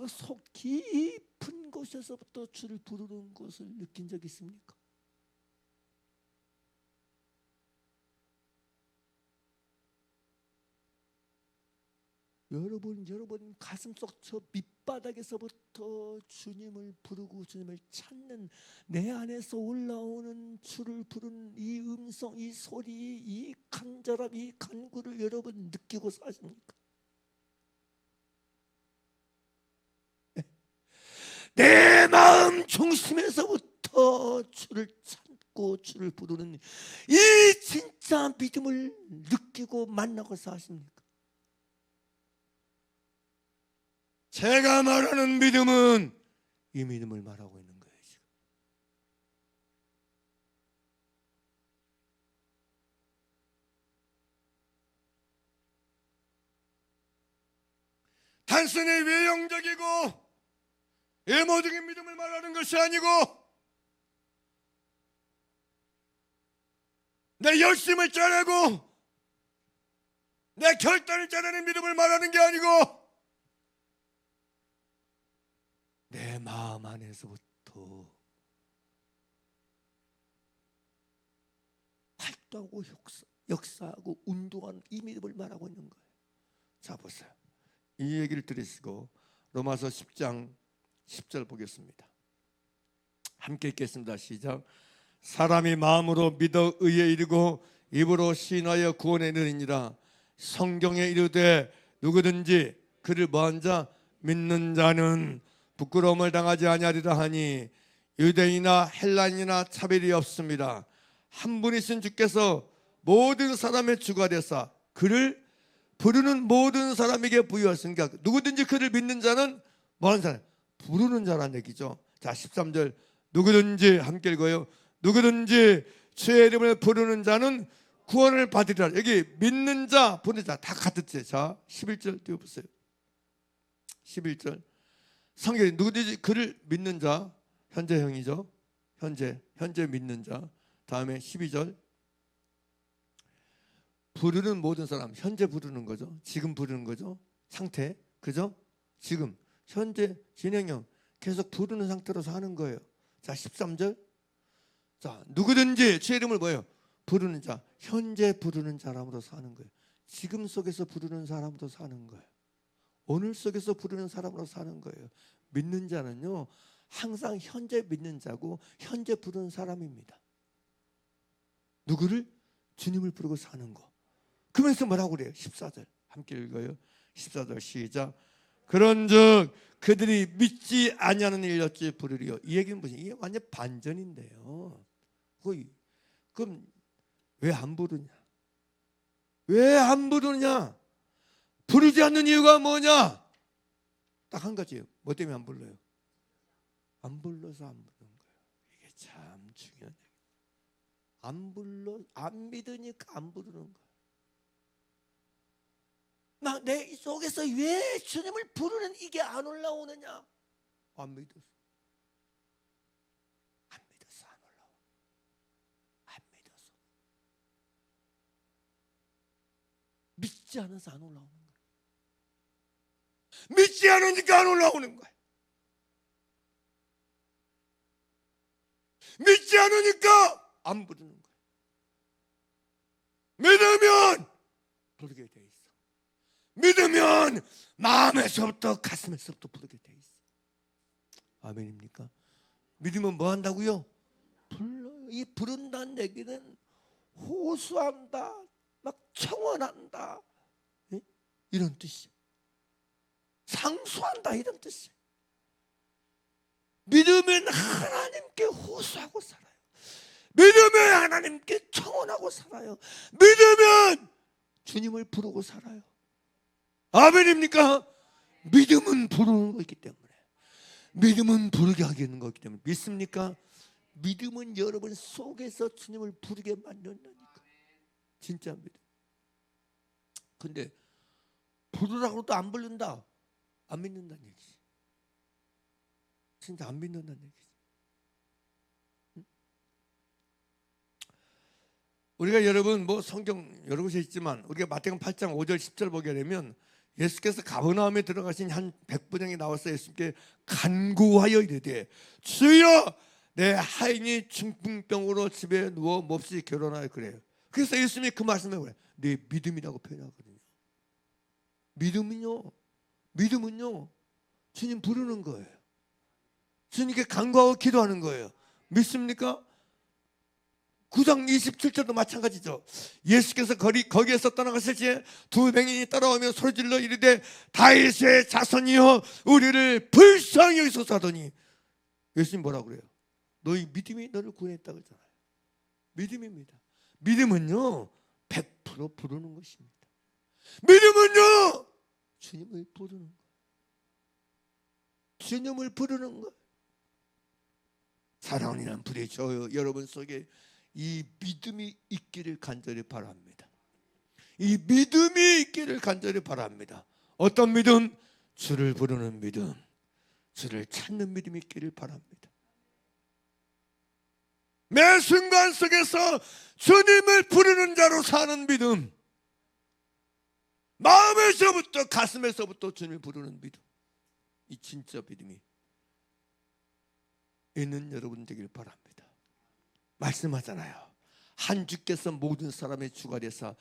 속 깊은 곳에서부터 주를 부르는 것을 느낀 적 있습니까? 여러분 가슴속 저 밑바닥에서부터 주님을 부르고 주님을 찾는 내 안에서 올라오는 주를 부르는 이 음성, 이 소리, 이 간절함, 이 간구를 여러분 느끼고 사십니까? 내 마음 중심에서부터 주를 찾고 주를 부르는 이 진짜 믿음을 느끼고 만나고 사십니까? 제가 말하는 믿음은 이 믿음을 말하고 있는 거예요. 지금. 단순히 외형적이고 외모적인 믿음을 말하는 것이 아니고 내 열심을 짜내고 내 결단을 짜내는 믿음을 말하는 게 아니고 내 마음 안에서부터 활동하고 역사하고 운동하는 이 믿음을 말하고 있는 거예요. 자 보세요. 이 얘기를 들으시고 로마서 10장 10절 보겠습니다. 함께 읽겠습니다. 시작. 사람이 마음으로 믿어 의에 이르고 입으로 시인하여 구원에 이르니라. 성경에 이르되 누구든지 그를 뭐한 자 믿는 자는 부끄러움을 당하지 아니하리라 하니 유대인이나 헬라인이나 차별이 없습니다. 한 분이신 주께서 모든 사람의 주가 되사 그를 부르는 모든 사람에게 부여하셨으니까 누구든지 그를 믿는 자는 뭐하는 사람? 부르는 자라는 얘기죠. 자 13절 누구든지 함께 읽어요. 누구든지 주의 이름을 부르는 자는 구원을 받으리라. 여기 믿는 자 부르는 자 다 같았지. 자 11절 띄워보세요. 11절 성경에 누구든지 그를 믿는 자 현재형이죠. 현재 믿는 자. 다음에 12절 부르는 모든 사람. 현재 부르는 거죠. 지금 부르는 거죠. 상태 그죠? 지금 현재 진행형 계속 부르는 상태로 사는 거예요. 자 13절 자 누구든지 주의 이름을 뭐예요? 부르는 자. 현재 부르는 사람으로 사는 거예요. 지금 속에서 부르는 사람으로 사는 거예요. 오늘 속에서 부르는 사람으로 사는 거예요. 믿는 자는요 항상 현재 믿는 자고 현재 부르는 사람입니다. 누구를? 주님을 부르고 사는 거. 그러면서 뭐라고 그래요? 14절 함께 읽어요. 14절 시작. 그런즉 그들이 믿지 아니하는 일 어찌 부르리요. 이 얘기는 무슨? 이게 완전 반전인데요. 그럼 왜 안 부르냐? 왜 안 부르냐? 부르지 않는 이유가 뭐냐? 딱 한 가지예요. 뭐 때문에 안 불러요? 안 불러서 안 부르는 거예요. 이게 참 중요한 얘기예요. 안 믿으니까 안 부르는 거예요. 막 내 속에서 왜 주님을 부르는 이게 안 올라오느냐? 안 믿어서. 안 믿어서 안 올라와. 안 믿어서. 믿지 않아서 안 올라오는 거예요. 믿지 않으니까 안 올라오는 거예요. 믿지 않으니까 안 부르는 거예요. 믿으면 부르게 돼 있어. 믿으면 마음에서부터 가슴에서부터 부르게 돼 있어. 아멘입니까? 믿으면 뭐 한다고요? 불러요. 이 부른다는 얘기는 호소한다, 막 청원한다, 이런 뜻이에요. 상소한다 이런 뜻이에요. 믿으면 하나님께 호소하고 살아요. 믿으면 하나님께 청원하고 살아요. 믿으면 주님을 부르고 살아요. 아멘입니까? 믿음은 부르는 거기 때문에, 믿음은 부르게 하겠는 거기 때문에. 믿습니까? 믿음은 여러분 속에서 주님을 부르게 만든다니까. 진짜 믿음. 근데 부르라고 또 안 부른다, 안 믿는다는 얘기지. 진짜 안 믿는다는 얘기지. 우리가 여러분 뭐 성경 여러 곳에 있지만 우리가 마태복음 8장 5절 10절 보게 되면 예수께서 가버나움에 들어가신 한 백부장이 나와서 예수님께 간구하여 이르되 주여 내 하인이 중풍병으로 집에 누워 몹시 결혼하여 그래요. 그래서 예수님이 그 말씀을 그래, 내 믿음이라고 표현하거든요. 믿음은요 주님 부르는 거예요. 주님께 간구하고 기도하는 거예요. 믿습니까? 9장 27절도 마찬가지죠. 예수께서 거기에서 떠나갔을 때 두 맹인이 따라오며 소리질러 이르되 다윗의 자손이여 우리를 불쌍히 여기소서 하더니 예수님 뭐라고 그래요? 너희 믿음이 너를 구원했다고 했잖아요. 믿음입니다. 믿음은요 100% 부르는 것입니다. 믿음은요 주님을 부르는 거예요. 주님을 부르는 거예요. 사랑이란 불이 저 여러분 속에 이 믿음이 있기를 간절히 바랍니다. 이 믿음이 있기를 간절히 바랍니다. 어떤 믿음? 주를 부르는 믿음, 주를 찾는 믿음이 있기를 바랍니다. 매 순간 속에서 주님을 부르는 자로 사는 믿음, 마음에서부터 가슴에서부터 주님을 부르는 믿음, 이 진짜 믿음이 있는 여러분 되길 바랍니다. 말씀하잖아요. 한 주께서 모든 사람의 주가 되사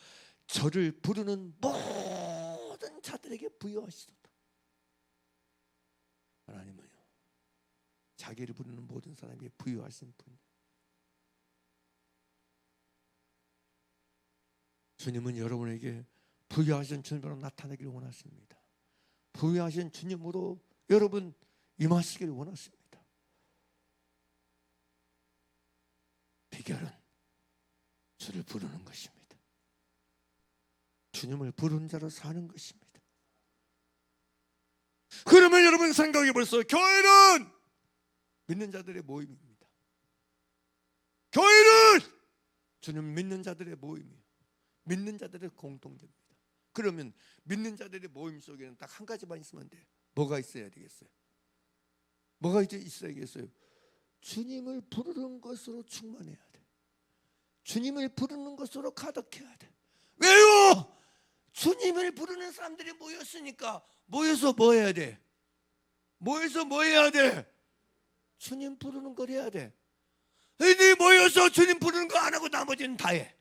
저를 부르는 모든 자들에게 부여하시도다. 하나님은요 자기를 부르는 모든 사람에게 부여하신 분. 주님은 여러분에게 부여하신 주님으로 나타나기를 원하십니다. 부여하신 주님으로 여러분 임하시기를 원하십니다. 비결은 주를 부르는 것입니다. 주님을 부르는 자로 사는 것입니다. 그러면 여러분 생각해 보세요. 교회는 믿는 자들의 모임입니다. 교회는 주님 믿는 자들의 모임이에요. 믿는 자들의 공동체입니다. 그러면 믿는 자들의 모임 속에는 딱 한 가지만 있으면 안 돼요. 뭐가 있어야 되겠어요? 뭐가 있어야겠어요? 주님을 부르는 것으로 충만해야 돼. 주님을 부르는 것으로 가득해야 돼. 왜요? 주님을 부르는 사람들이 모였으니까 모여서 뭐 해야 돼? 모여서 뭐 해야 돼? 주님 부르는 걸 해야 돼. 네 모여서 주님 부르는 거 안 하고 나머지는 다 해.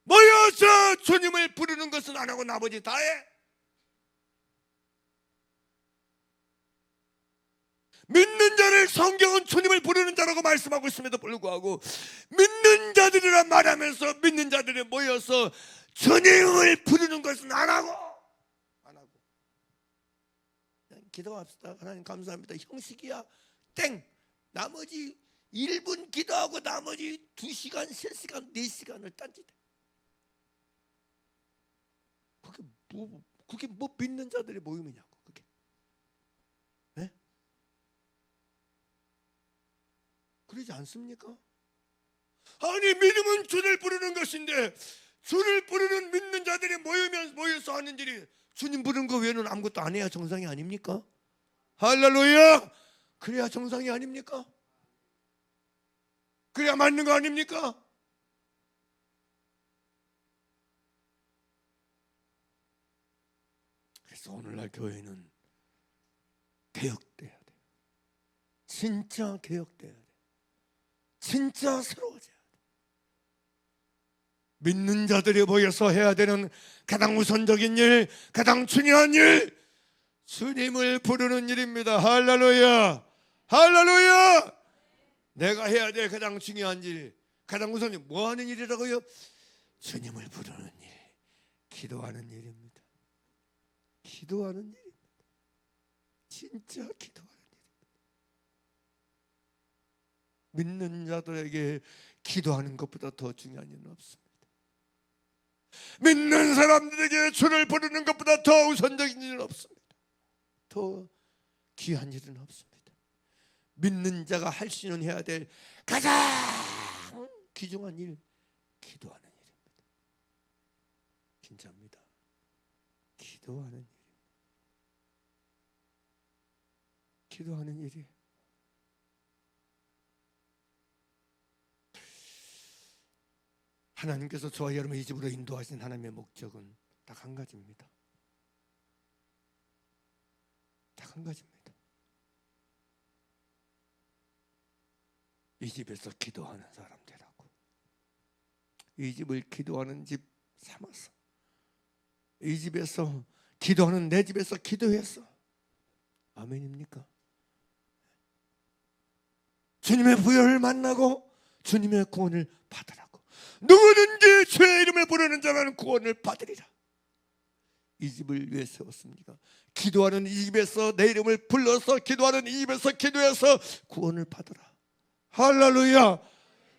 모여서 주님을 부르는 것은 안 하고 나머지 다 해. 믿는 자를 성경은 주님을 부르는 자라고 말씀하고 있음에도 불구하고 믿는 자들이라 말하면서 믿는 자들이 모여서 주님을 부르는 것은 안 하고 그냥 기도합시다. 하나님 감사합니다. 형식이야 땡. 나머지 1분 기도하고 나머지 2시간 3시간 4시간을 딴짓해. 그게 뭐 믿는 자들의 모임이냐고. 그게 네? 그러지 않습니까? 아니 믿음은 주를 부르는 것인데 주를 부르는 믿는 자들이 모여서 하는 일이 주님 부르는 거 외에는 아무것도 안 해야 정상이 아닙니까? 할렐루야! 그래야 정상이 아닙니까? 그래야 맞는 거 아닙니까? 그래서 오늘날 교회는 개혁돼야 돼. 진짜 개혁돼야 돼. 진짜 새로워져야 돼. 믿는 자들이 모여서 해야 되는 가장 우선적인 일, 가장 중요한 일, 주님을 부르는 일입니다. 할렐루야! 할렐루야! 내가 해야 될 가장 중요한 일, 가장 우선이 뭐 하는 일이라고요? 주님을 부르는 일, 기도하는 일입니다. 기도하는 일입니다. 진짜 기도하는 일입니다. 믿는 자들에게 기도하는 것보다 더 중요한 일은 없습니다. 믿는 사람들에게 주를 부르는 것보다 더 우선적인 일은 없습니다. 더 귀한 일은 없습니다. 믿는 자가 할 수 있는 해야 될 가장 귀중한 일, 기도하는 일입니다. 진짜입니다. 기도하는 일. 기도하는 일이 하나님께서 저와 여러분을 이 집으로 인도하신 하나님의 목적은 딱 한 가지입니다. 딱 한 가지입니다. 이 집에서 기도하는 사람 되라고. 이 집을 기도하는 집 삼아서, 이 집에서 기도하는 내 집에서 기도해서. 아멘입니까? 주님의 부여를 만나고 주님의 구원을 받으라고. 누구든지 주의 이름을 부르는 자는 구원을 받으리라. 이 집을 왜 세웠습니까? 기도하는 이 집에서 내 이름을 불러서 기도하는 이 집에서 기도해서 구원을 받으라. 할렐루야.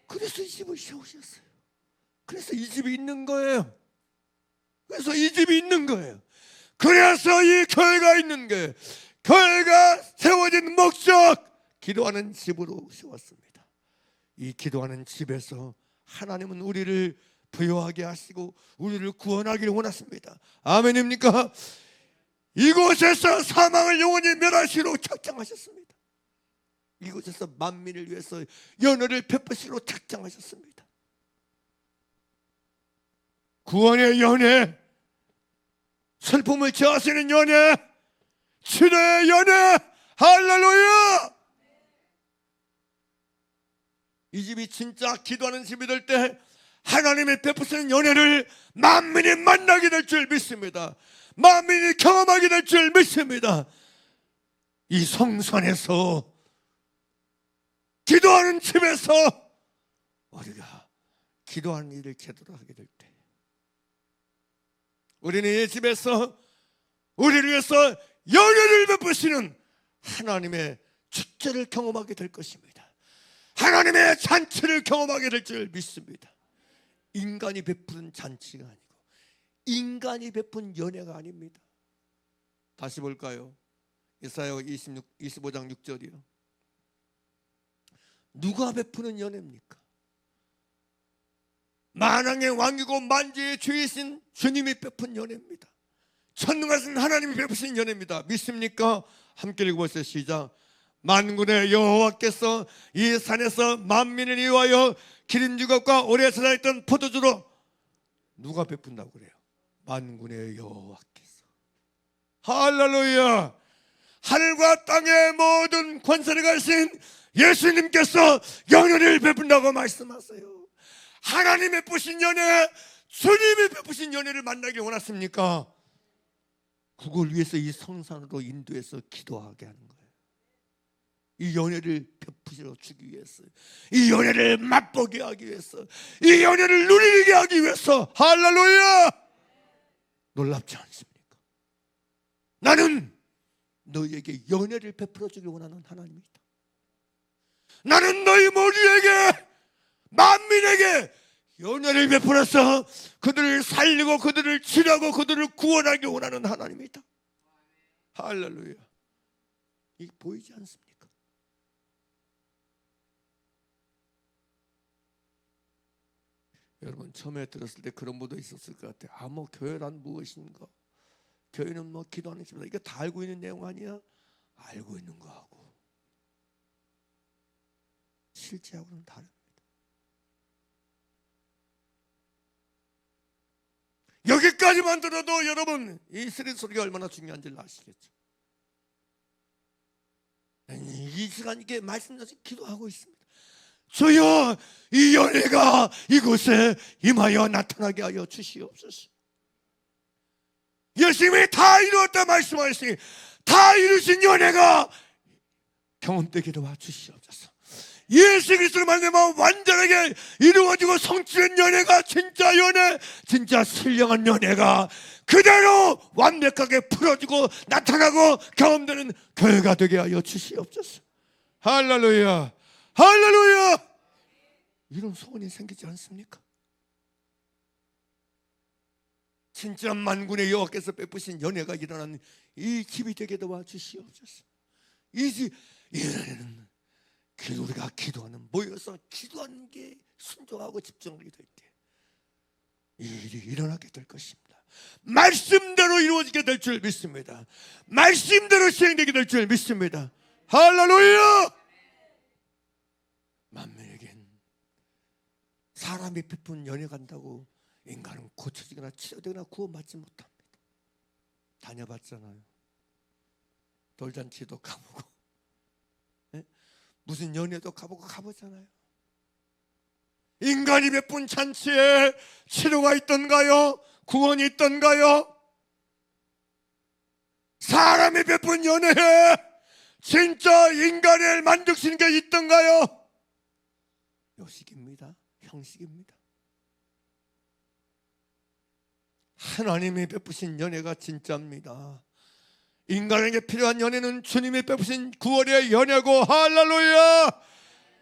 그래서 이 집을 세우셨어요. 그래서 이 집이 있는 거예요. 그래서 이 집이 있는 거예요. 그래서 이 교회가 있는 거예요. 교회가 세워진 목적, 기도하는 집으로 세웠습니다. 이 기도하는 집에서 하나님은 우리를 부요하게 하시고 우리를 구원하기를 원하십니다. 아멘입니까? 이곳에서 사망을 영원히 멸하시기로 작정하셨습니다. 이곳에서 만민을 위해서 연회를 베푸시기로 작정하셨습니다. 구원의 연회, 슬픔을 제하시는 연회, 치료의 연회. 할렐루야. 이 집이 진짜 기도하는 집이 될 때 하나님의 베푸시는 연회를 만민이 만나게 될 줄 믿습니다. 만민이 경험하게 될 줄 믿습니다. 이 성산에서 기도하는 집에서 우리가 기도하는 일을 제대로 하게 될 때 우리는 이 집에서 우리를 위해서 연회를 베푸시는 하나님의 축제를 경험하게 될 것입니다. 하나님의 잔치를 경험하게 될 줄 믿습니다. 인간이 베푸는 잔치가 아니고 인간이 베푼 연회가 아닙니다. 다시 볼까요? 이사야 25장 6절이요. 누가 베푸는 연회입니까? 만왕의 왕이고 만주의 주이신 주님이 베푼 연회입니다. 전능하신 하나님이 베푸신 연회입니다. 믿습니까? 함께 읽어보세요. 시작. 만군의 여호와께서 이 산에서 만민을 위하여 기린 주걱과 오래 살아있던 포도주로 누가 베푼다고 그래요? 만군의 여호와께서. 할렐루야. 하늘과 땅의 모든 권세를 가신 예수님께서 연회를 베푼다고 말씀하세요. 하나님이 베푸신 연회, 주님이 베푸신 연회를 만나기 원하십니까? 그걸 위해서 이 성산으로 인도해서 기도하게 하는 거예요. 이 연회를 베푸시러 주기 위해서, 이 연회를 맛보게 하기 위해서, 이 연회를 누리게 하기 위해서. 할렐루야. 놀랍지 않습니까? 나는 너희에게 연회를 베풀어 주길 원하는 하나님이다. 나는 너희 모두에게, 만민에게 연회를 베풀어서 그들을 살리고 그들을 치료하고 그들을 구원하기 원하는 하나님이다. 할렐루야. 이게 보이지 않습니까? 여러분 처음에 들었을 때 그런 분도 있었을 것 같아요. 뭐 교회란 무엇인가? 교회는 뭐 기도하는 집이다. 이거 다 알고 있는 내용 아니야? 알고 있는 거하고 실제하고는 다릅니다. 여기까지만 들어도 여러분 이 스린 소리가 얼마나 중요한지를 아시겠죠? 이 시간 이게 말씀드려서 기도하고 있습니다. 주여, 이 연회가 이곳에 임하여 나타나게 하여 주시옵소서. 예수님이 다 이루었다 말씀하시니 다 이루신 연회가 경험되게 도와 주시옵소서. 예수 그리스도를 만나면 완전하게 이루어지고 성취된 연회가 진짜 연회, 진짜 신령한 연회가 그대로 완벽하게 풀어지고 나타나고 경험되는 교회가 되게 하여 주시옵소서. 할렐루야, 할렐루야. 이런 소원이 생기지 않습니까? 진짜 만군의 여호와께서 베푸신 연회가 일어나는 이 집이 되게 도와주시옵소서. 이 집 이전에는 우리가 기도하는, 모여서 기도하는 게 순종하고 집중하게 될 때 이 일이 일어나게 될 것입니다. 말씀대로 이루어지게 될 줄 믿습니다. 말씀대로 시행되게 될 줄 믿습니다. 할렐루야. 만민에겐 사람이 베푼 연회가 간다고 인간은 고쳐지거나 치료되거나 구원받지 못합니다. 다녀봤잖아요. 돌잔치도 가보고, 무슨 연회도 가보잖아요. 인간이 베푼 잔치에 치료가 있던가요? 구원이 있던가요? 사람이 베푼 연회에 진짜 인간을 만드시는 게 있던가요? 요식입니다. 형식입니다. 하나님이 베푸신 연회가 진짜입니다. 인간에게 필요한 연회는 주님이 베푸신 구원의 연회고, 할렐루야,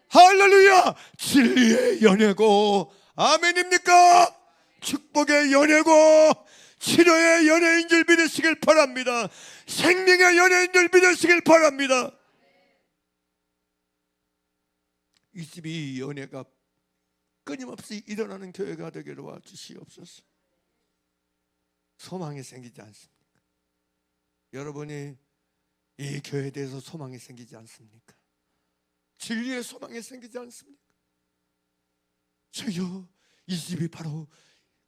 할렐루야, 진리의 연회고, 아멘입니까? 축복의 연회고 치료의 연회인 줄 믿으시길 바랍니다. 생명의 연회인 줄 믿으시길 바랍니다. 이 집이 연회가 끊임없이 일어나는 교회가 되게 도와주시옵소서. 소망이 생기지 않습니까? 여러분이 이 교회에 대해서 소망이 생기지 않습니까? 진리의 소망이 생기지 않습니까? 주여, 이 집이 바로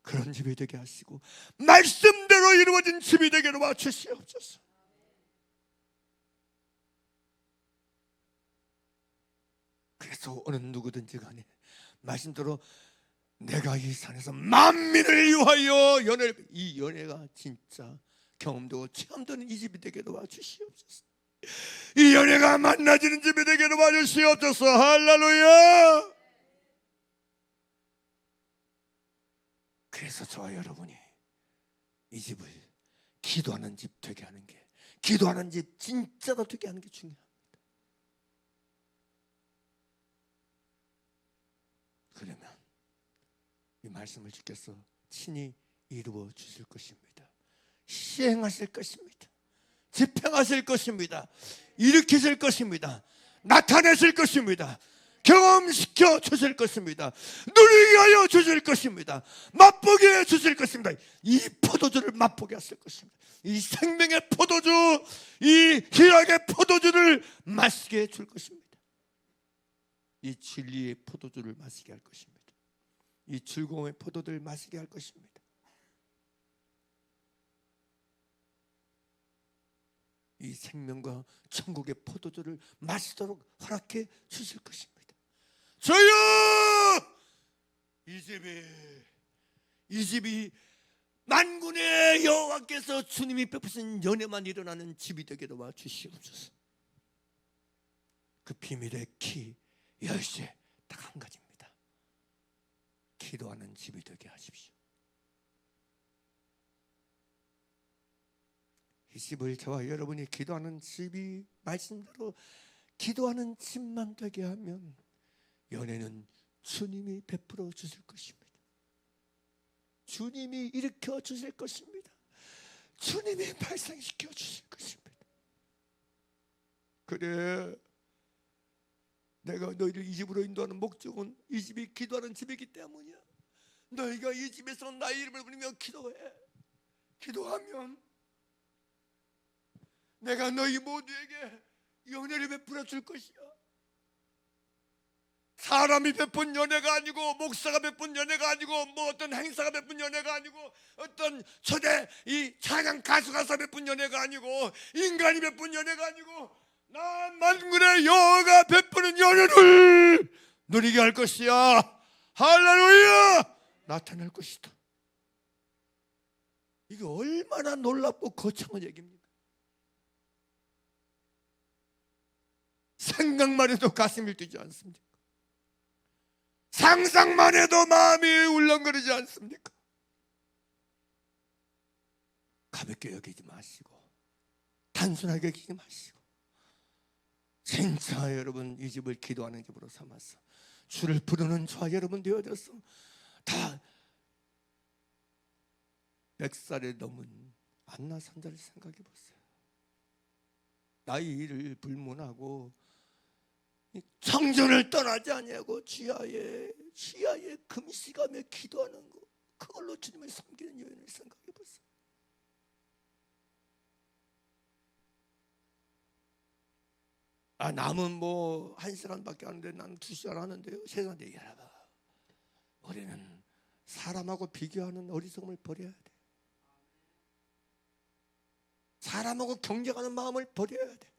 그런 집이 되게 하시고 말씀대로 이루어진 집이 되게 도와주시옵소서. 그래서 어느 누구든지 간에 말씀대로 내가 이 산에서 만민을 위하여 이 연회가 진짜 경험되고 체험되는 이 집이 되게 도와주시옵소서. 이 연회가 만나지는 집이 되게 도와주시옵소서. 할렐루야. 그래서 저와 여러분이 이 집을 기도하는 집 되게 하는 게, 기도하는 집 진짜로 되게 하는 게 중요합니다. 그러면 이 말씀을 주께서 친히 이루어 주실 것입니다. 시행하실 것입니다. 집행하실 것입니다. 일으키실 것입니다. 나타내실 것입니다. 경험시켜 주실 것입니다. 누리게 하여 주실 것입니다. 맛보게 해 주실 것입니다. 이 포도주를 맛보게 하실 것입니다. 이 생명의 포도주, 이 희락의 포도주를 마시게 해 줄 것입니다. 이 진리의 포도주를 마시게 할 것입니다. 이 즐거움의 포도주를 마시게 할 것입니다. 이 생명과 천국의 포도주를 마시도록 허락해 주실 것입니다. 저요, 이 집이 만군의 여호와께서 주님이 베푸신 연회만 일어나는 집이 되게 도와주시옵소서. 그 비밀의 키, 열쇠 딱 한 가지입니다. 기도하는 집이 되게 하십시오. 이 집을 저와 여러분이 기도하는 집이 말씀대로 기도하는 집만 되게 하면 연회는 주님이 베풀어 주실 것입니다. 주님이 일으켜 주실 것입니다. 주님이 발생시켜 주실 것입니다. 그래, 내가 너희를 이 집으로 인도하는 목적은 이 집이 기도하는 집이기 때문이야. 너희가 이 집에서 나의 이름을 부르며 기도해. 기도하면 내가 너희 모두에게 연회를 베풀어 줄 것이야. 사람이 베푼 연회가 아니고, 목사가 베푼 연회가 아니고, 뭐 어떤 행사가 베푼 연회가 아니고, 어떤 초대 이 찬양 가수가 베푼 연회가 아니고, 인간이 베푼 연회가 아니고, 나 만군의 여호와가 베푸는 연회를 누리게 할 것이야. 할렐루야. 나타날 것이다. 이게 얼마나 놀랍고 거창한 얘기입니까? 생각만 해도 가슴이 뛰지 않습니까? 상상만 해도 마음이 울렁거리지 않습니까? 가볍게 여기지 마시고, 단순하게 여기지 마시고, 진짜 여러분 이 집을 기도하는 집으로 삼아서 주를 부르는 저와 여러분 되어져서 다 100살에 넘은 안나 산자를 생각해 보세요. 나이를 불문하고 성전을 떠나지 아니하고 지하에 금시감에 기도하는 거, 그걸로 주님을 섬기는 여인을 생각해 보세요. 남은 뭐 1시간밖에 안 되는데 나는 2시간 하는데요. 세상에 여러분, 우리는 사람하고 비교하는 어리석음을 버려야 돼. 사람하고 경쟁하는 마음을 버려야 돼.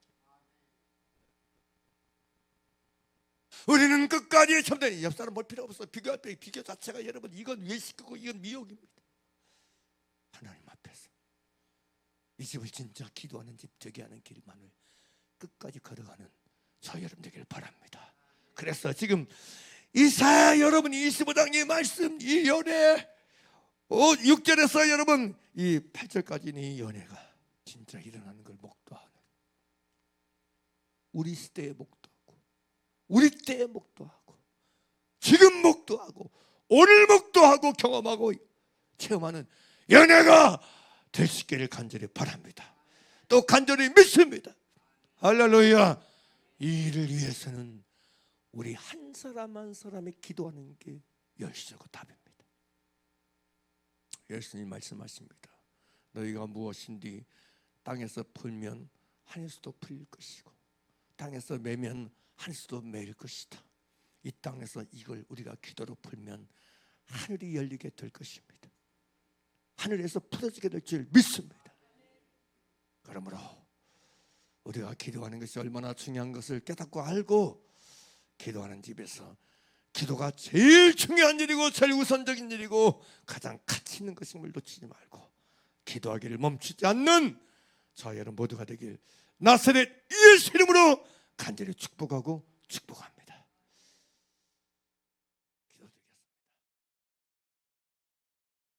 우리는 끝까지 참된 옆 사람 볼 필요 없어. 비교 자체가 여러분, 이건 외식이고 이건 미혹입니다. 하나님 앞에서 이 집을 진짜 기도하는 집 되게 하는 길만을 끝까지 걸어가는 저 여러분 되길 바랍니다. 그래서 지금 이사야 여러분 25장의 말씀, 이 연애 6절에서 여러분 이 8절까지는 이 연애가 진짜 일어나는 걸 목도하는, 우리 시대에 목도하고 우리 때에 목도하고 지금 목도하고 오늘 목도하고 경험하고 체험하는 연애가 될 수 있기를 간절히 바랍니다. 또 간절히 믿습니다. 할렐루야. 이 일을 위해서는 우리 한 사람 한 사람이 기도하는 게 열심이고 답입니다. 예수님 말씀하십니다. 너희가 무엇인지 땅에서 풀면 하늘에서도 풀릴 것이고 땅에서 매면 하늘에서도 매일 것이다. 이 땅에서 이걸 우리가 기도로 풀면 하늘이 열리게 될 것입니다. 하늘에서 풀어지게 될 줄 믿습니다. 그러므로 우리가 기도하는 것이 얼마나 중요한 것을 깨닫고 알고 기도하는 집에서 기도가 제일 중요한 일이고 제일 우선적인 일이고 가장 가치 있는 것임을 놓치지 말고 기도하기를 멈추지 않는 저 여러분 모두가 되길 나사렛 예수 이름으로 간절히 축복하고 축복합니다.